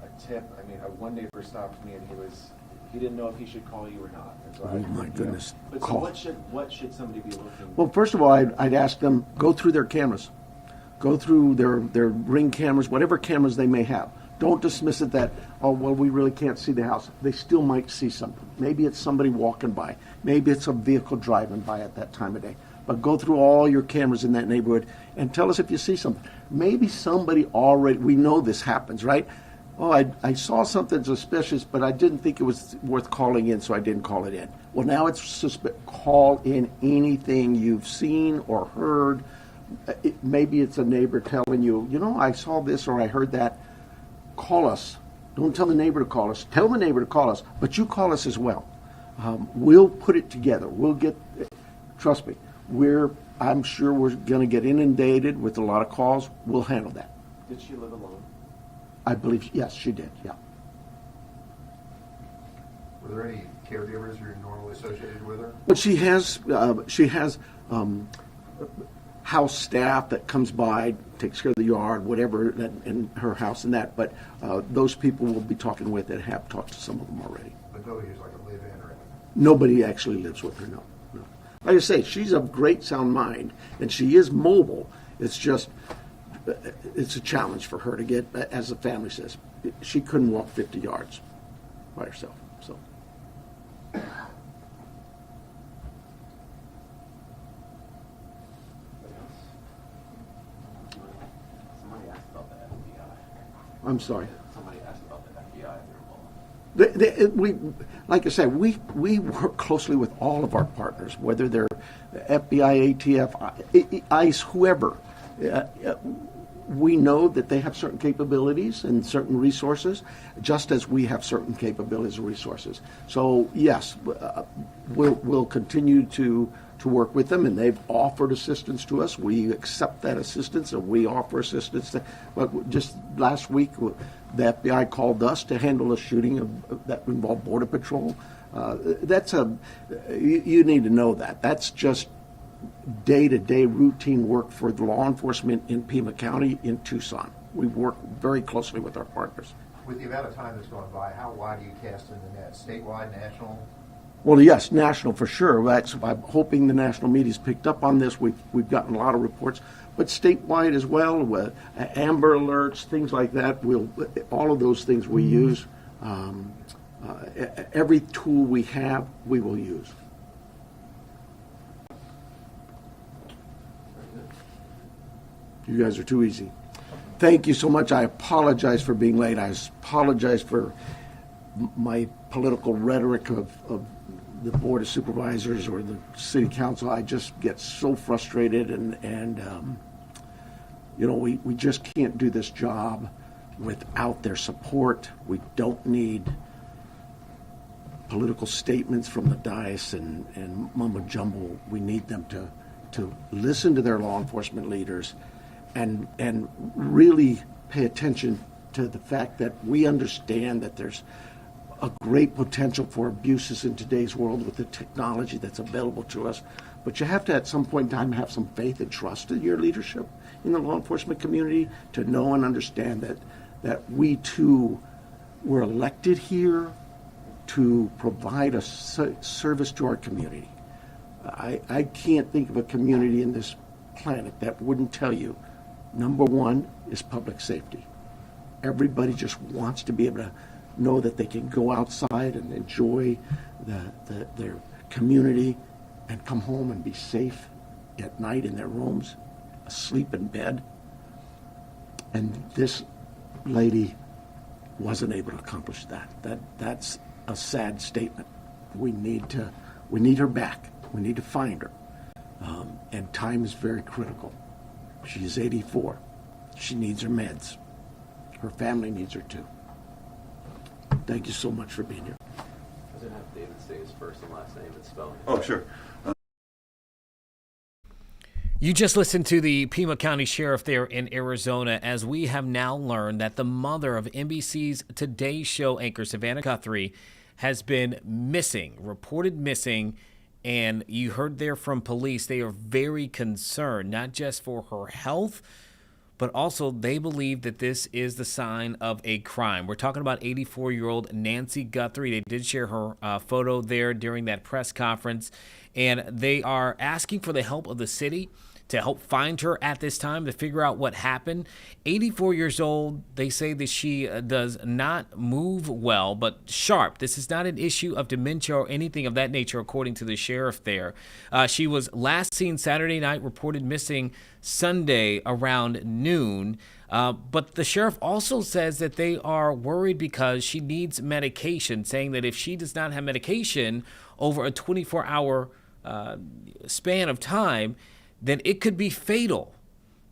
a tip? I mean, one neighbor stopped me and he didn't know if he should call you or not. And so My goodness. But Call. So what should somebody be looking for? Well, first of all, I'd ask them, go through their cameras. Go through their Ring cameras, whatever cameras they may have. Don't dismiss it that, oh, well, we really can't see the house. They still might see something. Maybe it's somebody walking by. Maybe it's a vehicle driving by at that time of day. But go through all your cameras in that neighborhood and tell us if you see something. Maybe somebody already, we know this happens, right? Oh, I saw something suspicious, but I didn't think it was worth calling in, so I didn't call it in. Well, now it's call in anything you've seen or heard. Maybe it's a neighbor telling you, I saw this or I heard that. Call us. Don't tell the neighbor to call us. Tell the neighbor to call us, but you call us as well. We'll put it together. Trust me, I'm sure we're going to get inundated with a lot of calls. We'll handle that. Did she live alone? I believe, yes, she did, yeah. Were there any caregivers who are normally associated with her? But she has house staff that comes by, takes care of the yard, whatever, in her house and that. But those people we'll be talking with and have talked to some of them already. But nobody who's like a live-in or anything? Nobody actually lives with her, no. Like I say, she's of great sound mind, and she is mobile. It's just, it's a challenge for her to get, as the family says, she couldn't walk 50 yards by herself, so. Somebody asked about the FBI. I'm sorry. Somebody asked about the FBI. Like I said, we work closely with all of our partners, whether they're FBI, ATF, ICE, whoever. We know that they have certain capabilities and certain resources, just as we have certain capabilities and resources. So yes, we'll continue to work with them, and they've offered assistance to us. We accept that assistance, and we offer assistance. But just last week, the FBI called us to handle a shooting that involved Border Patrol. You need to know that. That's just day-to-day routine work for the law enforcement in Pima County in Tucson. We work very closely with our partners. With the amount of time that's gone by, how wide do you cast in the net? Statewide, national? Well, yes, national for sure. I'm hoping the national media's picked up on this. We've gotten a lot of reports, but statewide as well, with Amber Alerts, things like that. All of those things we use. Every tool we have, we will use. You guys are too easy. Thank you so much. I apologize for being late. I apologize for my political rhetoric of the Board of Supervisors or the City Council. I just get so frustrated, and we just can't do this job without their support. We don't need political statements from the dais and mumbo jumbo. We need them to listen to their law enforcement leaders and really pay attention to the fact that we understand that there's a great potential for abuses in today's world with the technology that's available to us. But you have to, at some point in time, have some faith and trust in your leadership in the law enforcement community to know and understand that we too were elected here to provide a service to our community. I can't think of a community in this planet that wouldn't tell you, number one is public safety. Everybody just wants to be able to know that they can go outside and enjoy their community and come home and be safe at night in their rooms, asleep in bed. And this lady wasn't able to accomplish that. That's a sad statement. We need her back. We need to find her. And time is very critical. She is 84. She needs her meds. Her family needs her too. Thank you so much for being here. Does it have David say his first and last name and spelling? Oh, sure. You just listened to the Pima County Sheriff there in Arizona, as we have now learned that the mother of NBC's Today Show anchor, Savannah Guthrie, has been missing, reported missing. And you heard there from police, they are very concerned, not just for her health, but also they believe that this is the sign of a crime. We're talking about 84-year-old Nancy Guthrie. They did share her photo there during that press conference, and they are asking for the help of the city to help find her at this time, to figure out what happened. 84 years old. They say that she does not move well, but sharp. This is not an issue of dementia or anything of that nature, according to the sheriff there. She was last seen Saturday night, reported missing Sunday around noon. But the sheriff also says that they are worried because she needs medication, saying that if she does not have medication over a 24-hour span of time, then it could be fatal.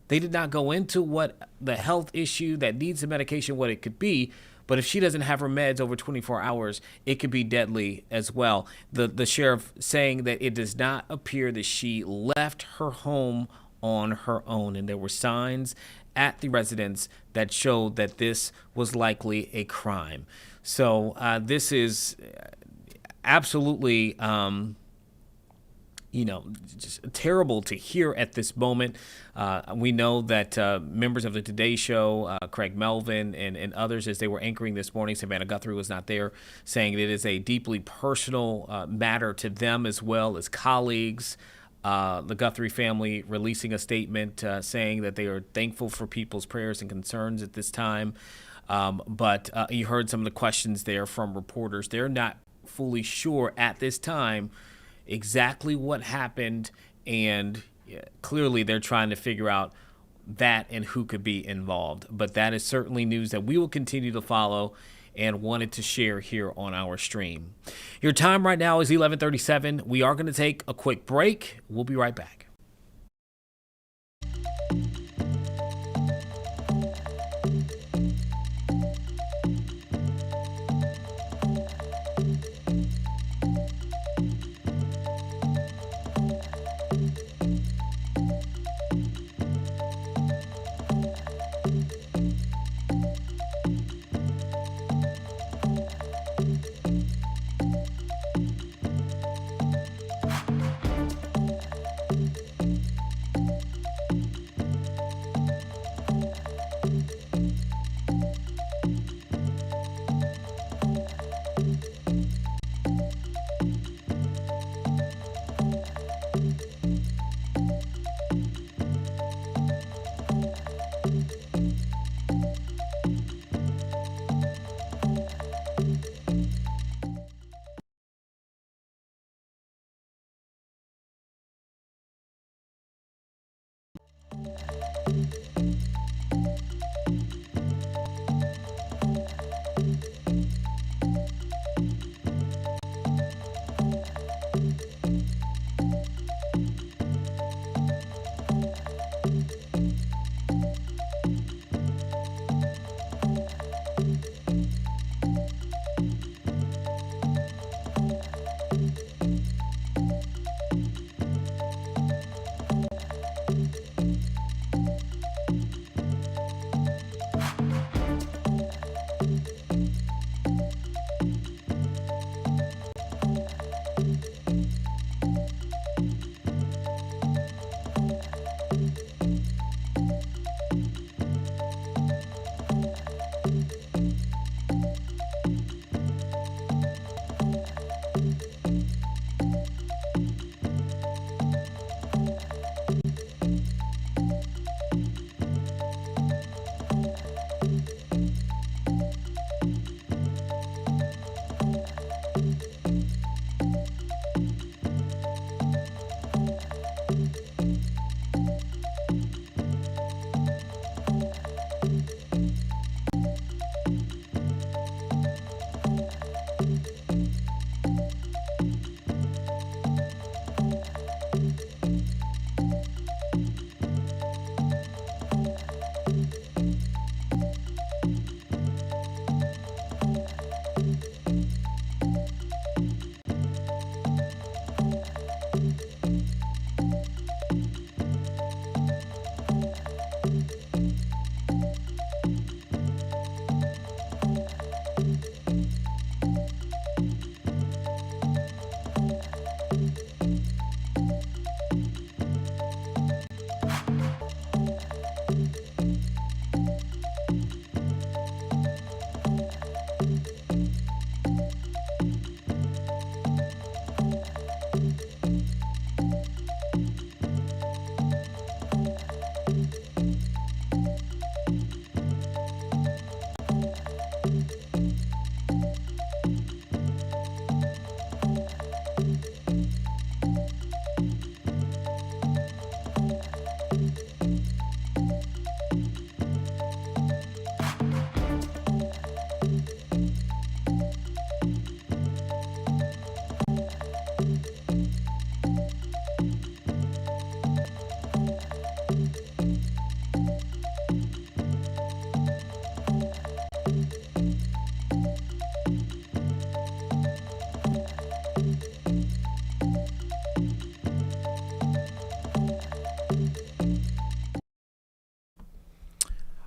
They did not go into what the health issue that needs the medication, what it could be. But if she doesn't have her meds over 24 hours, it could be deadly as well. The sheriff saying that it does not appear that she left her home on her own. And there were signs at the residence that showed that this was likely a crime. So this is absolutely just terrible to hear at this moment. We know that members of the Today Show, Craig Melvin and others, as they were anchoring this morning, Savannah Guthrie was not there, saying it is a deeply personal matter to them as well as colleagues. The Guthrie family releasing a statement saying that they are thankful for people's prayers and concerns at this time. But you heard some of the questions there from reporters. They're not fully sure at this time exactly what happened, and clearly they're trying to figure out that and who could be involved. But that is certainly news that we will continue to follow and wanted to share here on our stream. Your time right now is 11:37. We are going to take a quick break. We'll be right back.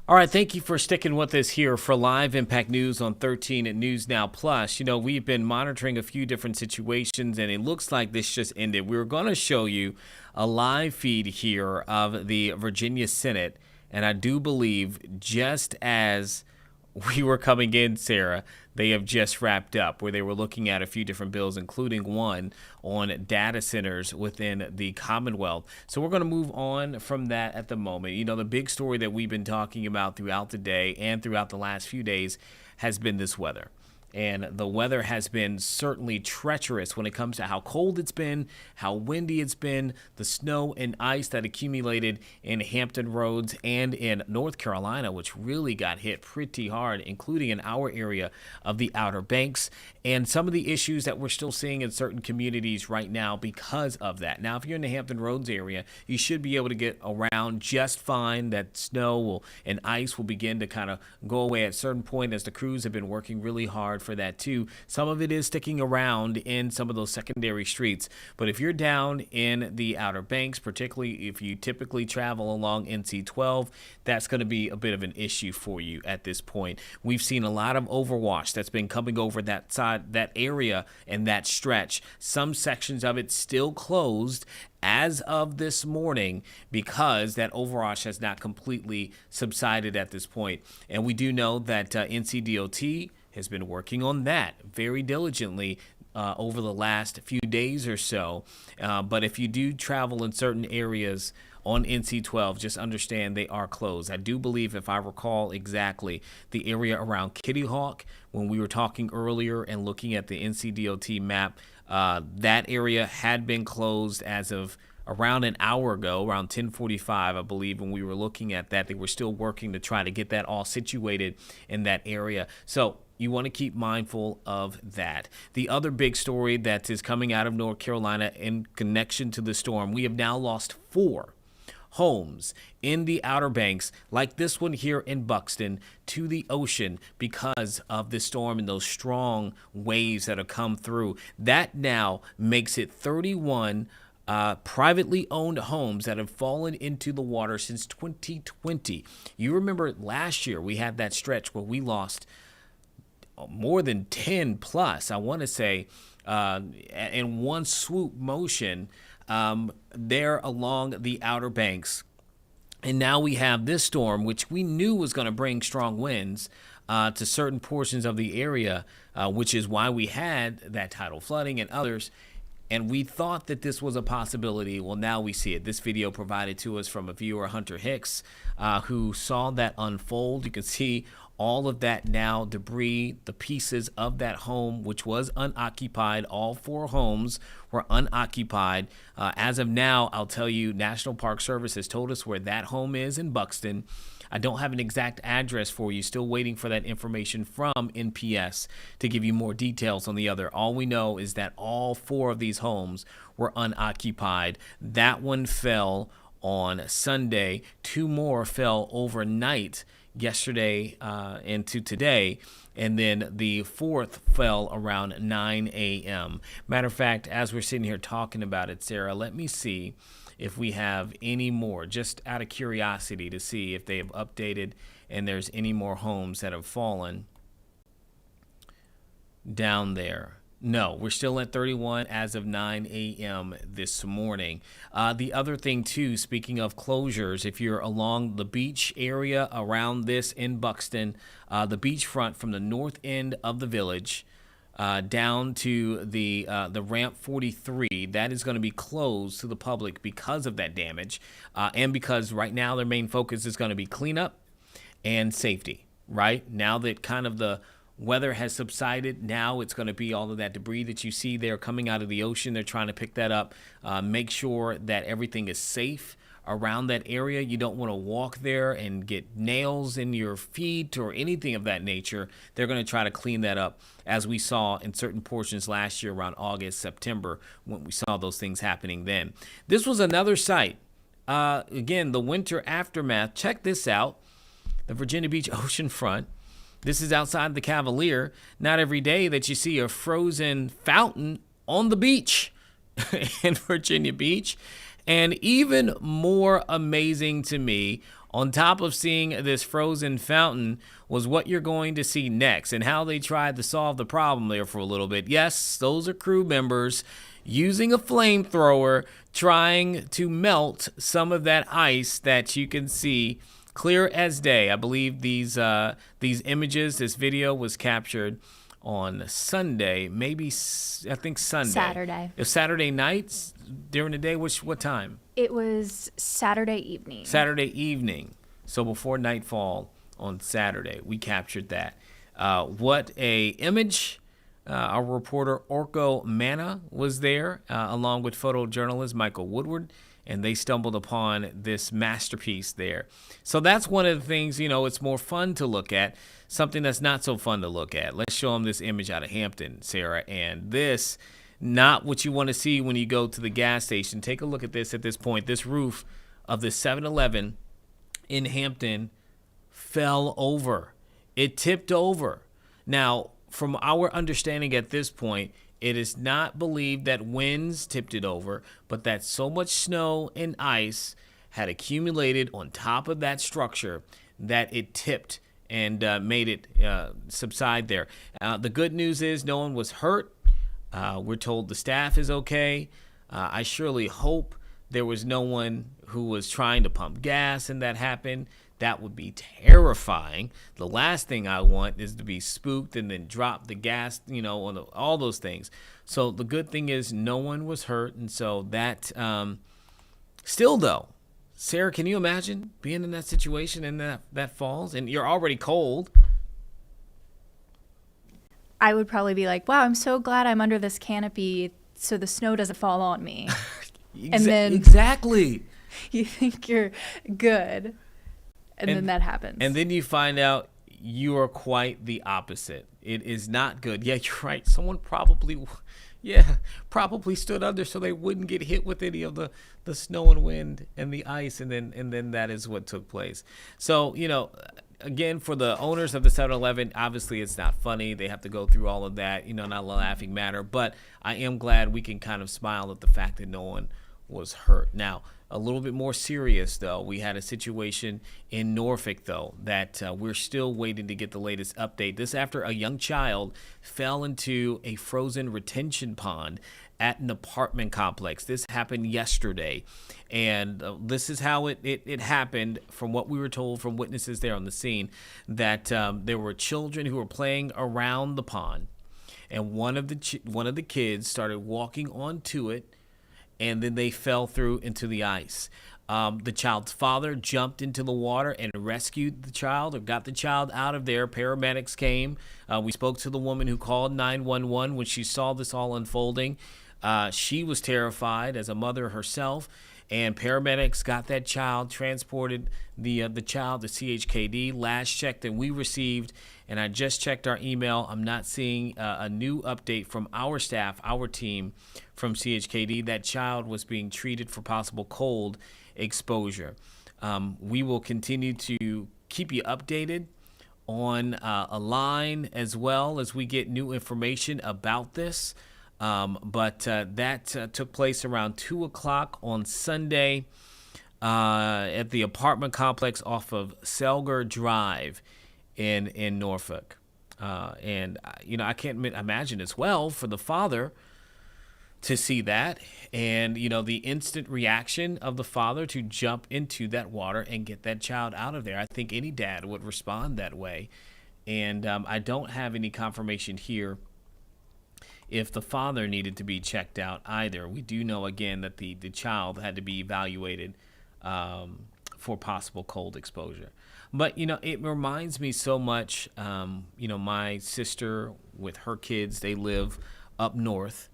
All right, thank you for sticking with us here for Live Impact News on 13 at News Now Plus. You know, we've been monitoring a few different situations, and it looks like this just ended. We were going to show you a live feed here of the Virginia Senate, and I do believe just as we were coming in, Sarah, they have just wrapped up, where they were looking at a few different bills, including one on data centers within the Commonwealth. So we're going to move on from that at the moment. You know, the big story that we've been talking about throughout the day and throughout the last few days has been this weather. And the weather has been certainly treacherous when it comes to how cold it's been, how windy it's been, the snow and ice that accumulated in Hampton Roads and in North Carolina, which really got hit pretty hard, including in our area of the Outer Banks, and some of the issues that we're still seeing in certain communities right now because of that. Now, if you're in the Hampton Roads area, you should be able to get around just fine. That snow and ice will begin to kind of go away at a certain point, as the crews have been working really hard for that too. Some of it is sticking around in some of those secondary streets, but if you're down in the Outer Banks, particularly if you typically travel along NC-12, that's going to be a bit of an issue for you at this point. We've seen a lot of overwash that's been coming over that side, that area, and that stretch. Some sections of it still closed as of this morning because that overwash has not completely subsided at this point. And we do know that NCDOT has been working on that very diligently over the last few days or so. But if you do travel in certain areas on NC-12, just understand they are closed. I do believe, if I recall exactly, the area around Kitty Hawk, when we were talking earlier and looking at the NCDOT map, that area had been closed as of around an hour ago, around 10:45, I believe, when we were looking at that. They were still working to try to get that all situated in that area. So you want to keep mindful of that. The other big story that is coming out of North Carolina in connection to the storm, we have now lost 4 homes in the Outer Banks, like this one here in Buxton, to the ocean because of the storm and those strong waves that have come through. That now makes it 31 privately owned homes that have fallen into the water since 2020. You remember last year we had that stretch where we lost more than 10 plus, I want to say, in one swoop motion there along the Outer Banks. And now we have this storm, which we knew was going to bring strong winds to certain portions of the area, which is why we had that tidal flooding and others. And we thought that this was a possibility. Well, now we see it. This video provided to us from a viewer, Hunter Hicks, who saw that unfold. You can see all of that now debris, the pieces of that home, which was unoccupied. All 4 homes were unoccupied. As of now, I'll tell you, National Park Service has told us where that home is in Buxton. I don't have an exact address for you. Still waiting for that information from NPS to give you more details on the other. All we know is that all 4 of these homes were unoccupied. That one fell on Sunday. 2 more fell overnight, yesterday into today, and then the 4th fell around 9 a.m. Matter of fact, as we're sitting here talking about it, Sarah, let me see if we have any more, just out of curiosity, to see if they have updated and there's any more homes that have fallen down there. No, we're still at 31 as of 9 a.m. this morning. The other thing, too, speaking of closures, if you're along the beach area around this in Buxton, the beachfront from the north end of the village down to the ramp 43, that is going to be closed to the public because of that damage, and because right now their main focus is going to be cleanup and safety, right? Now that kind of the weather has subsided, now it's going to be all of that debris that you see there coming out of the ocean. They're trying to pick that up, make sure that everything is safe around that area. You don't want to walk there and get nails in your feet or anything of that nature. They're going to try to clean that up, as we saw in certain portions last year around August, September, when we saw those things happening then. This was another site. Again, the winter aftermath. Check this out. The Virginia Beach oceanfront. This is outside the Cavalier. Not every day that you see a frozen fountain on the beach in Virginia Beach. And even more amazing to me, on top of seeing this frozen fountain was what you're going to see next and how they tried to solve the problem there for a little bit. Yes, those are crew members using a flamethrower trying to melt some of that ice that you can see clear as day. I believe these images, this video was captured on Sunday, maybe I think Sunday. Saturday. It was Saturday nights during the day. What time? It was Saturday evening. Saturday evening. So before nightfall on Saturday, we captured that. What a image. Our reporter Orko Manna was there, along with photojournalist Michael Woodward, and they stumbled upon this masterpiece there. So that's one of the things, it's more fun to look at, something that's not so fun to look at. Let's show them this image out of Hampton, Sarah, and this, not what you want to see when you go to the gas station. Take a look at this at this point. This roof of the 7-Eleven in Hampton fell over. It tipped over. Now, from our understanding at this point, it is not believed that winds tipped it over, but that so much snow and ice had accumulated on top of that structure that it tipped and made it subside there. The good news is no one was hurt. We're told the staff is okay. I surely hope there was no one who was trying to pump gas and that happened. That would be terrifying. The last thing I want is to be spooked and then drop the gas, on all those things. So the good thing is no one was hurt. And so that, still though, Sarah, can you imagine being in that situation and that falls and you're already cold? I would probably be like, wow, I'm so glad I'm under this canopy so the snow doesn't fall on me. And then exactly. You think you're good. And then that happens. And then you find out you are quite the opposite. It is not good. Yeah, you're right. Someone probably stood under so they wouldn't get hit with any of the snow and wind and the ice. And then that is what took place. So, again, for the owners of the 7-Eleven, obviously it's not funny. They have to go through all of that, not a laughing matter. But I am glad we can kind of smile at the fact that no one was hurt. Now, a little bit more serious, though. We had a situation in Norfolk, though, that we're still waiting to get the latest update. This after a young child fell into a frozen retention pond at an apartment complex. This happened yesterday, and this is how it happened from what we were told from witnesses there on the scene, that there were children who were playing around the pond, and one of the kids started walking onto it, and then they fell through into the ice. The child's father jumped into the water and rescued the child or got the child out of there. Paramedics came. We spoke to the woman who called 911 when she saw this all unfolding. She was terrified as a mother herself, and paramedics got that child, transported the child to CHKD. Last check that we received, and I just checked our email, I'm not seeing a new update from our staff, our team from CHKD. That child was being treated for possible cold exposure. We will continue to keep you updated on a line as well as we get new information about this. But that took place around 2 o'clock on Sunday at the apartment complex off of Selger Drive in Norfolk. And I can't imagine as well for the father to see that, and the instant reaction of the father to jump into that water and get that child out of there. I think any dad would respond that way. And I don't have any confirmation here if the father needed to be checked out either. We do know, again, that the child had to be evaluated for possible cold exposure. But, it reminds me so much, my sister with her kids, they live up north.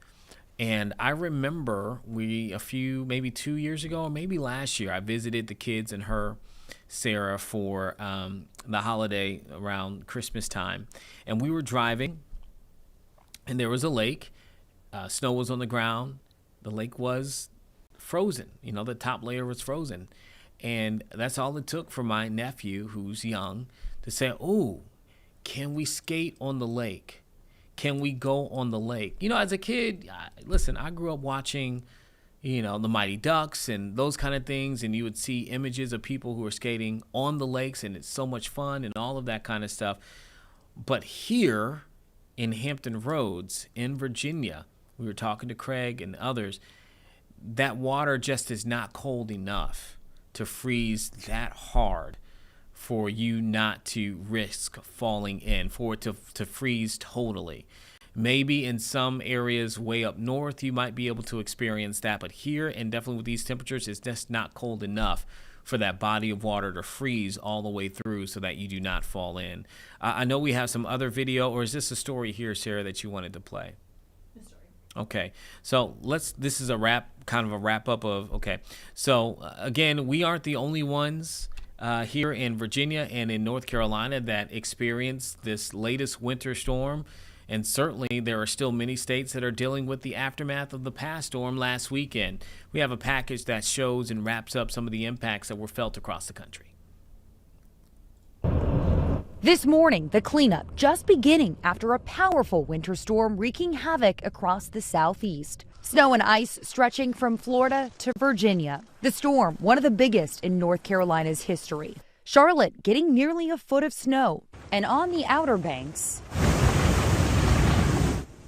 And I remember maybe 2 years ago or maybe last year, I visited the kids and her, Sarah, for the holiday around Christmas time. And we were driving, and there was a lake. Snow was on the ground. The lake was frozen. The top layer was frozen. And that's all it took for my nephew, who's young, to say, "Oh, can we skate on the lake? Can we go on the lake?" As a kid, listen, I grew up watching, the Mighty Ducks and those kind of things, and you would see images of people who are skating on the lakes, and it's so much fun and all of that kind of stuff. But here in Hampton Roads in Virginia, we were talking to Craig and others, that water just is not cold enough to freeze that hard for you not to risk falling in, for it to freeze totally. Maybe in some areas way up north, you might be able to experience that. But here, and definitely with these temperatures, it's just not cold enough for that body of water to freeze all the way through so that you do not fall in. I know we have some other video, or is this a story here, Sarah, that you wanted to play? The story. Okay. So this is a wrap up of, okay. So again, we aren't the only ones here in Virginia and in North Carolina that experienced this latest winter storm. And certainly there are still many states that are dealing with the aftermath of the past storm last weekend. We have a package that shows and wraps up some of the impacts that were felt across the country. This morning, the cleanup just beginning after a powerful winter storm wreaking havoc across the southeast. Snow and ice stretching from Florida to Virginia. The storm, one of the biggest in North Carolina's history. Charlotte getting nearly a foot of snow. And on the Outer Banks,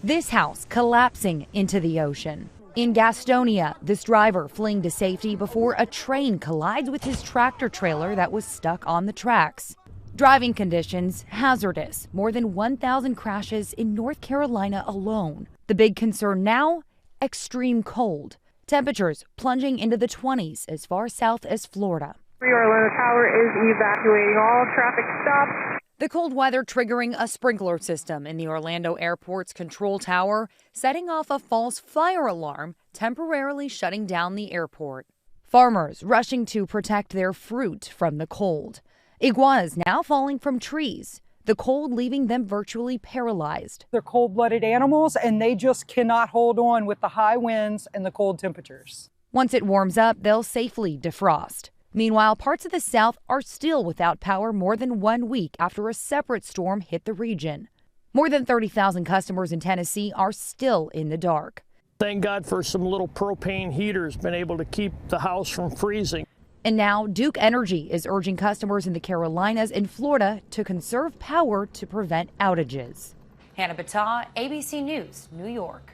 this house collapsing into the ocean. In Gastonia, this driver fleeing to safety before a train collides with his tractor trailer that was stuck on the tracks. Driving conditions hazardous. More than 1,000 crashes in North Carolina alone. The big concern now, extreme cold. Temperatures plunging into the 20s as far south as Florida. Orlando Tower is evacuating all traffic stops. The cold weather triggering a sprinkler system in the Orlando Airport's control tower, setting off a false fire alarm, temporarily shutting down the airport. Farmers rushing to protect their fruit from the cold. Iguanas now falling from trees, the cold leaving them virtually paralyzed. They're cold-blooded animals, and they just cannot hold on with the high winds and the cold temperatures. Once it warms up, they'll safely defrost. Meanwhile, parts of the South are still without power more than 1 week after a separate storm hit the region. More than 30,000 customers in Tennessee are still in the dark. Thank God for some little propane heaters, been able to keep the house from freezing. And now Duke Energy is urging customers in the Carolinas and Florida to conserve power to prevent outages. Hannah Battah, ABC News, New York.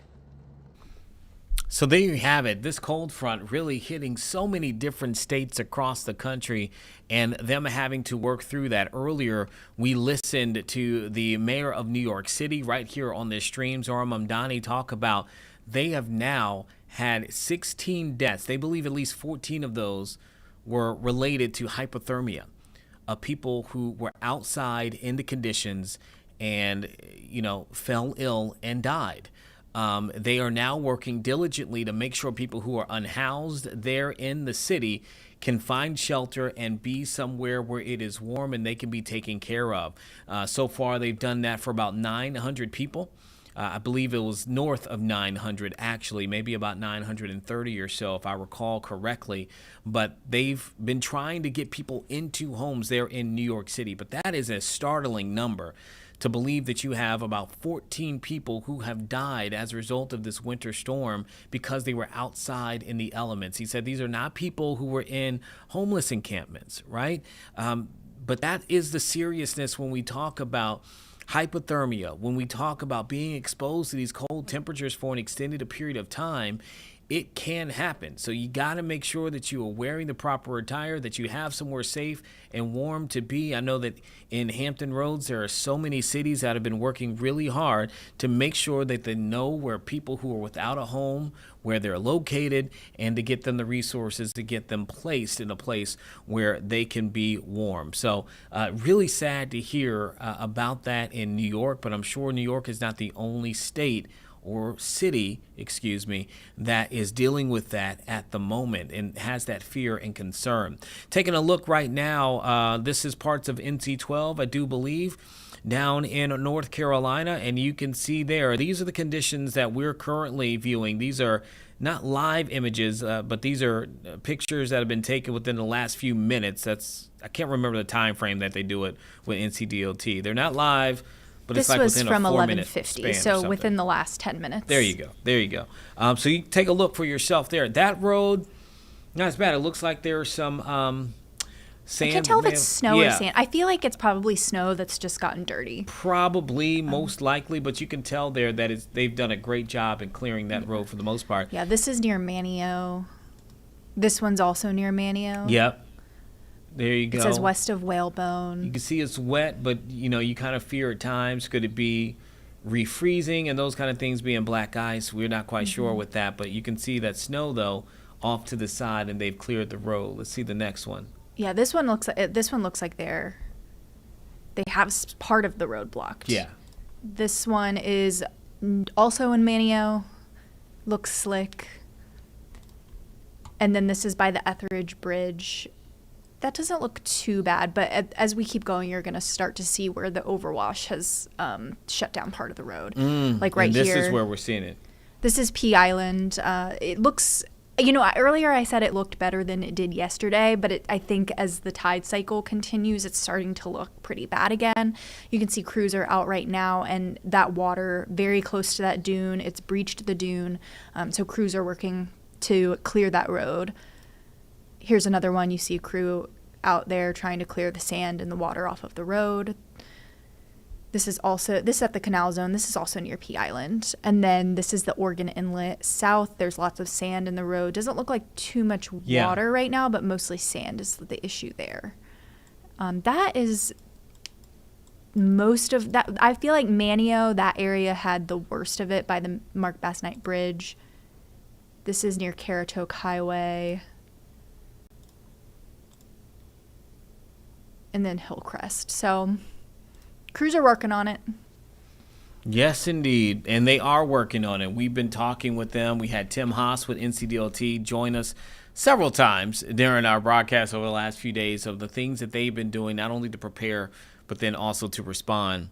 So there you have it. This cold front really hitting so many different states across the country and them having to work through that. Earlier, we listened to the mayor of New York City right here on this stream, Zohran Mamdani, talk about they have now had 16 deaths. They believe at least 14 of those were related to hypothermia, of people who were outside in the conditions and, fell ill and died. They are now working diligently to make sure people who are unhoused there in the city can find shelter and be somewhere where it is warm and they can be taken care of. So far, they've done that for about 900 people. I believe it was north of 900, actually, maybe about 930 or so, if I recall correctly. But they've been trying to get people into homes there in New York City. But that is a startling number, to believe that you have about 14 people who have died as a result of this winter storm because they were outside in the elements. He said these are not people who were in homeless encampments, right? But that is the seriousness when we talk about hypothermia, when we talk about being exposed to these cold temperatures for an extended period of time. It can happen. So you got to make sure that you are wearing the proper attire, that you have somewhere safe and warm to be. I know that in Hampton Roads, there are so many cities that have been working really hard to make sure that they know where people who are without a home, where they're located, and to get them the resources to get them placed in a place where they can be warm. So really sad to hear about that in New York, but I'm sure New York is not the only state or city, that is dealing with that at the moment and has that fear and concern. Taking a look right now, this is parts of NC-12, I do believe, down in North Carolina, and you can see there, these are the conditions that we're currently viewing. These are not live images, but these are pictures that have been taken within the last few minutes. I can't remember the time frame that they do it with NCDOT. They're not live, but this it's like was within from a 4-minute 11:50, span or so something. within the last 10 minutes. There you go. So you take a look for yourself there. That road, not as bad. It looks like there's some sand. I can't tell if it's snow or sand. I feel like it's probably snow that's just gotten dirty. Probably, most likely, but you can tell there that they've done a great job in clearing that road for the most part. Yeah, this is near Manio. This one's also near Manio. Yep. There you go. It says west of Whalebone. You can see it's wet, but you kind of fear at times, could it be refreezing and those kind of things being black ice? We're not quite sure with that, but you can see that snow though off to the side, and they've cleared the road. Let's see the next one. Yeah, this one looks like they have part of the road blocked. Yeah. This one is also in Manio. Looks slick. And then this is by the Etheridge Bridge. That doesn't look too bad, but as we keep going, you're going to start to see where the overwash has shut down part of the road. Like right here. This is where we're seeing it. This is Pea Island. It looks, earlier I said it looked better than it did yesterday, but I think as the tide cycle continues, it's starting to look pretty bad again. You can see crews are out right now, and that water very close to that dune, it's breached the dune. So crews are working to clear that road. Here's another one. You see a crew out there trying to clear the sand and the water off of the road. This is at the canal zone. This is also near Pea Island. And then this is the Oregon Inlet south. There's lots of sand in the road. Doesn't look like too much water right now, but mostly sand is the issue there. That is most of that. I feel like Manio, that area had the worst of it by the Mark Bass Knight Bridge. This is near Caratoke Highway. And then Hillcrest. So crews are working on it. Yes, indeed. And they are working on it. We've been talking with them. We had Tim Haas with NCDOT join us several times during our broadcast over the last few days of the things that they've been doing, not only to prepare, but then also to respond.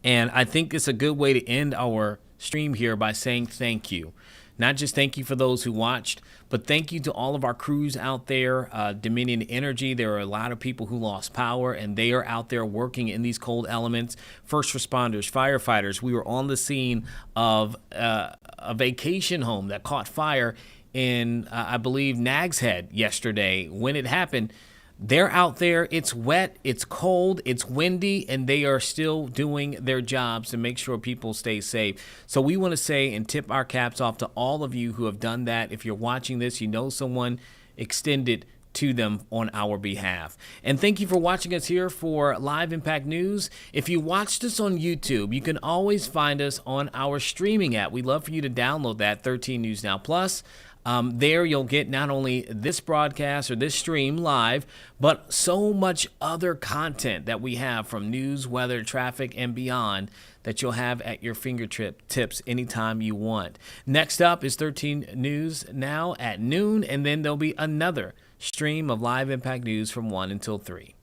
And I think it's a good way to end our stream here by saying thank you. Not just thank you for those who watched, but thank you to all of our crews out there. Dominion Energy, there are a lot of people who lost power, and they are out there working in these cold elements. First responders, firefighters. We were on the scene of a vacation home that caught fire in, I believe, Nags Head yesterday. When it happened, they're out there. It's wet, it's cold, it's windy, and they are still doing their jobs to make sure people stay safe. So we want to say and tip our caps off to all of you who have done that. If you're watching this, you know someone, extend it to them on our behalf. And thank you for watching us here for Live Impact News. If you watched us on YouTube, you can always find us on our streaming app. We'd love for you to download that, 13 News Now Plus. There you'll get not only this broadcast or this stream live, but so much other content that we have from news, weather, traffic, and beyond that you'll have at your fingertips anytime you want. Next up is 13 News Now at noon, and then there'll be another stream of Live Impact News from 1 until 3.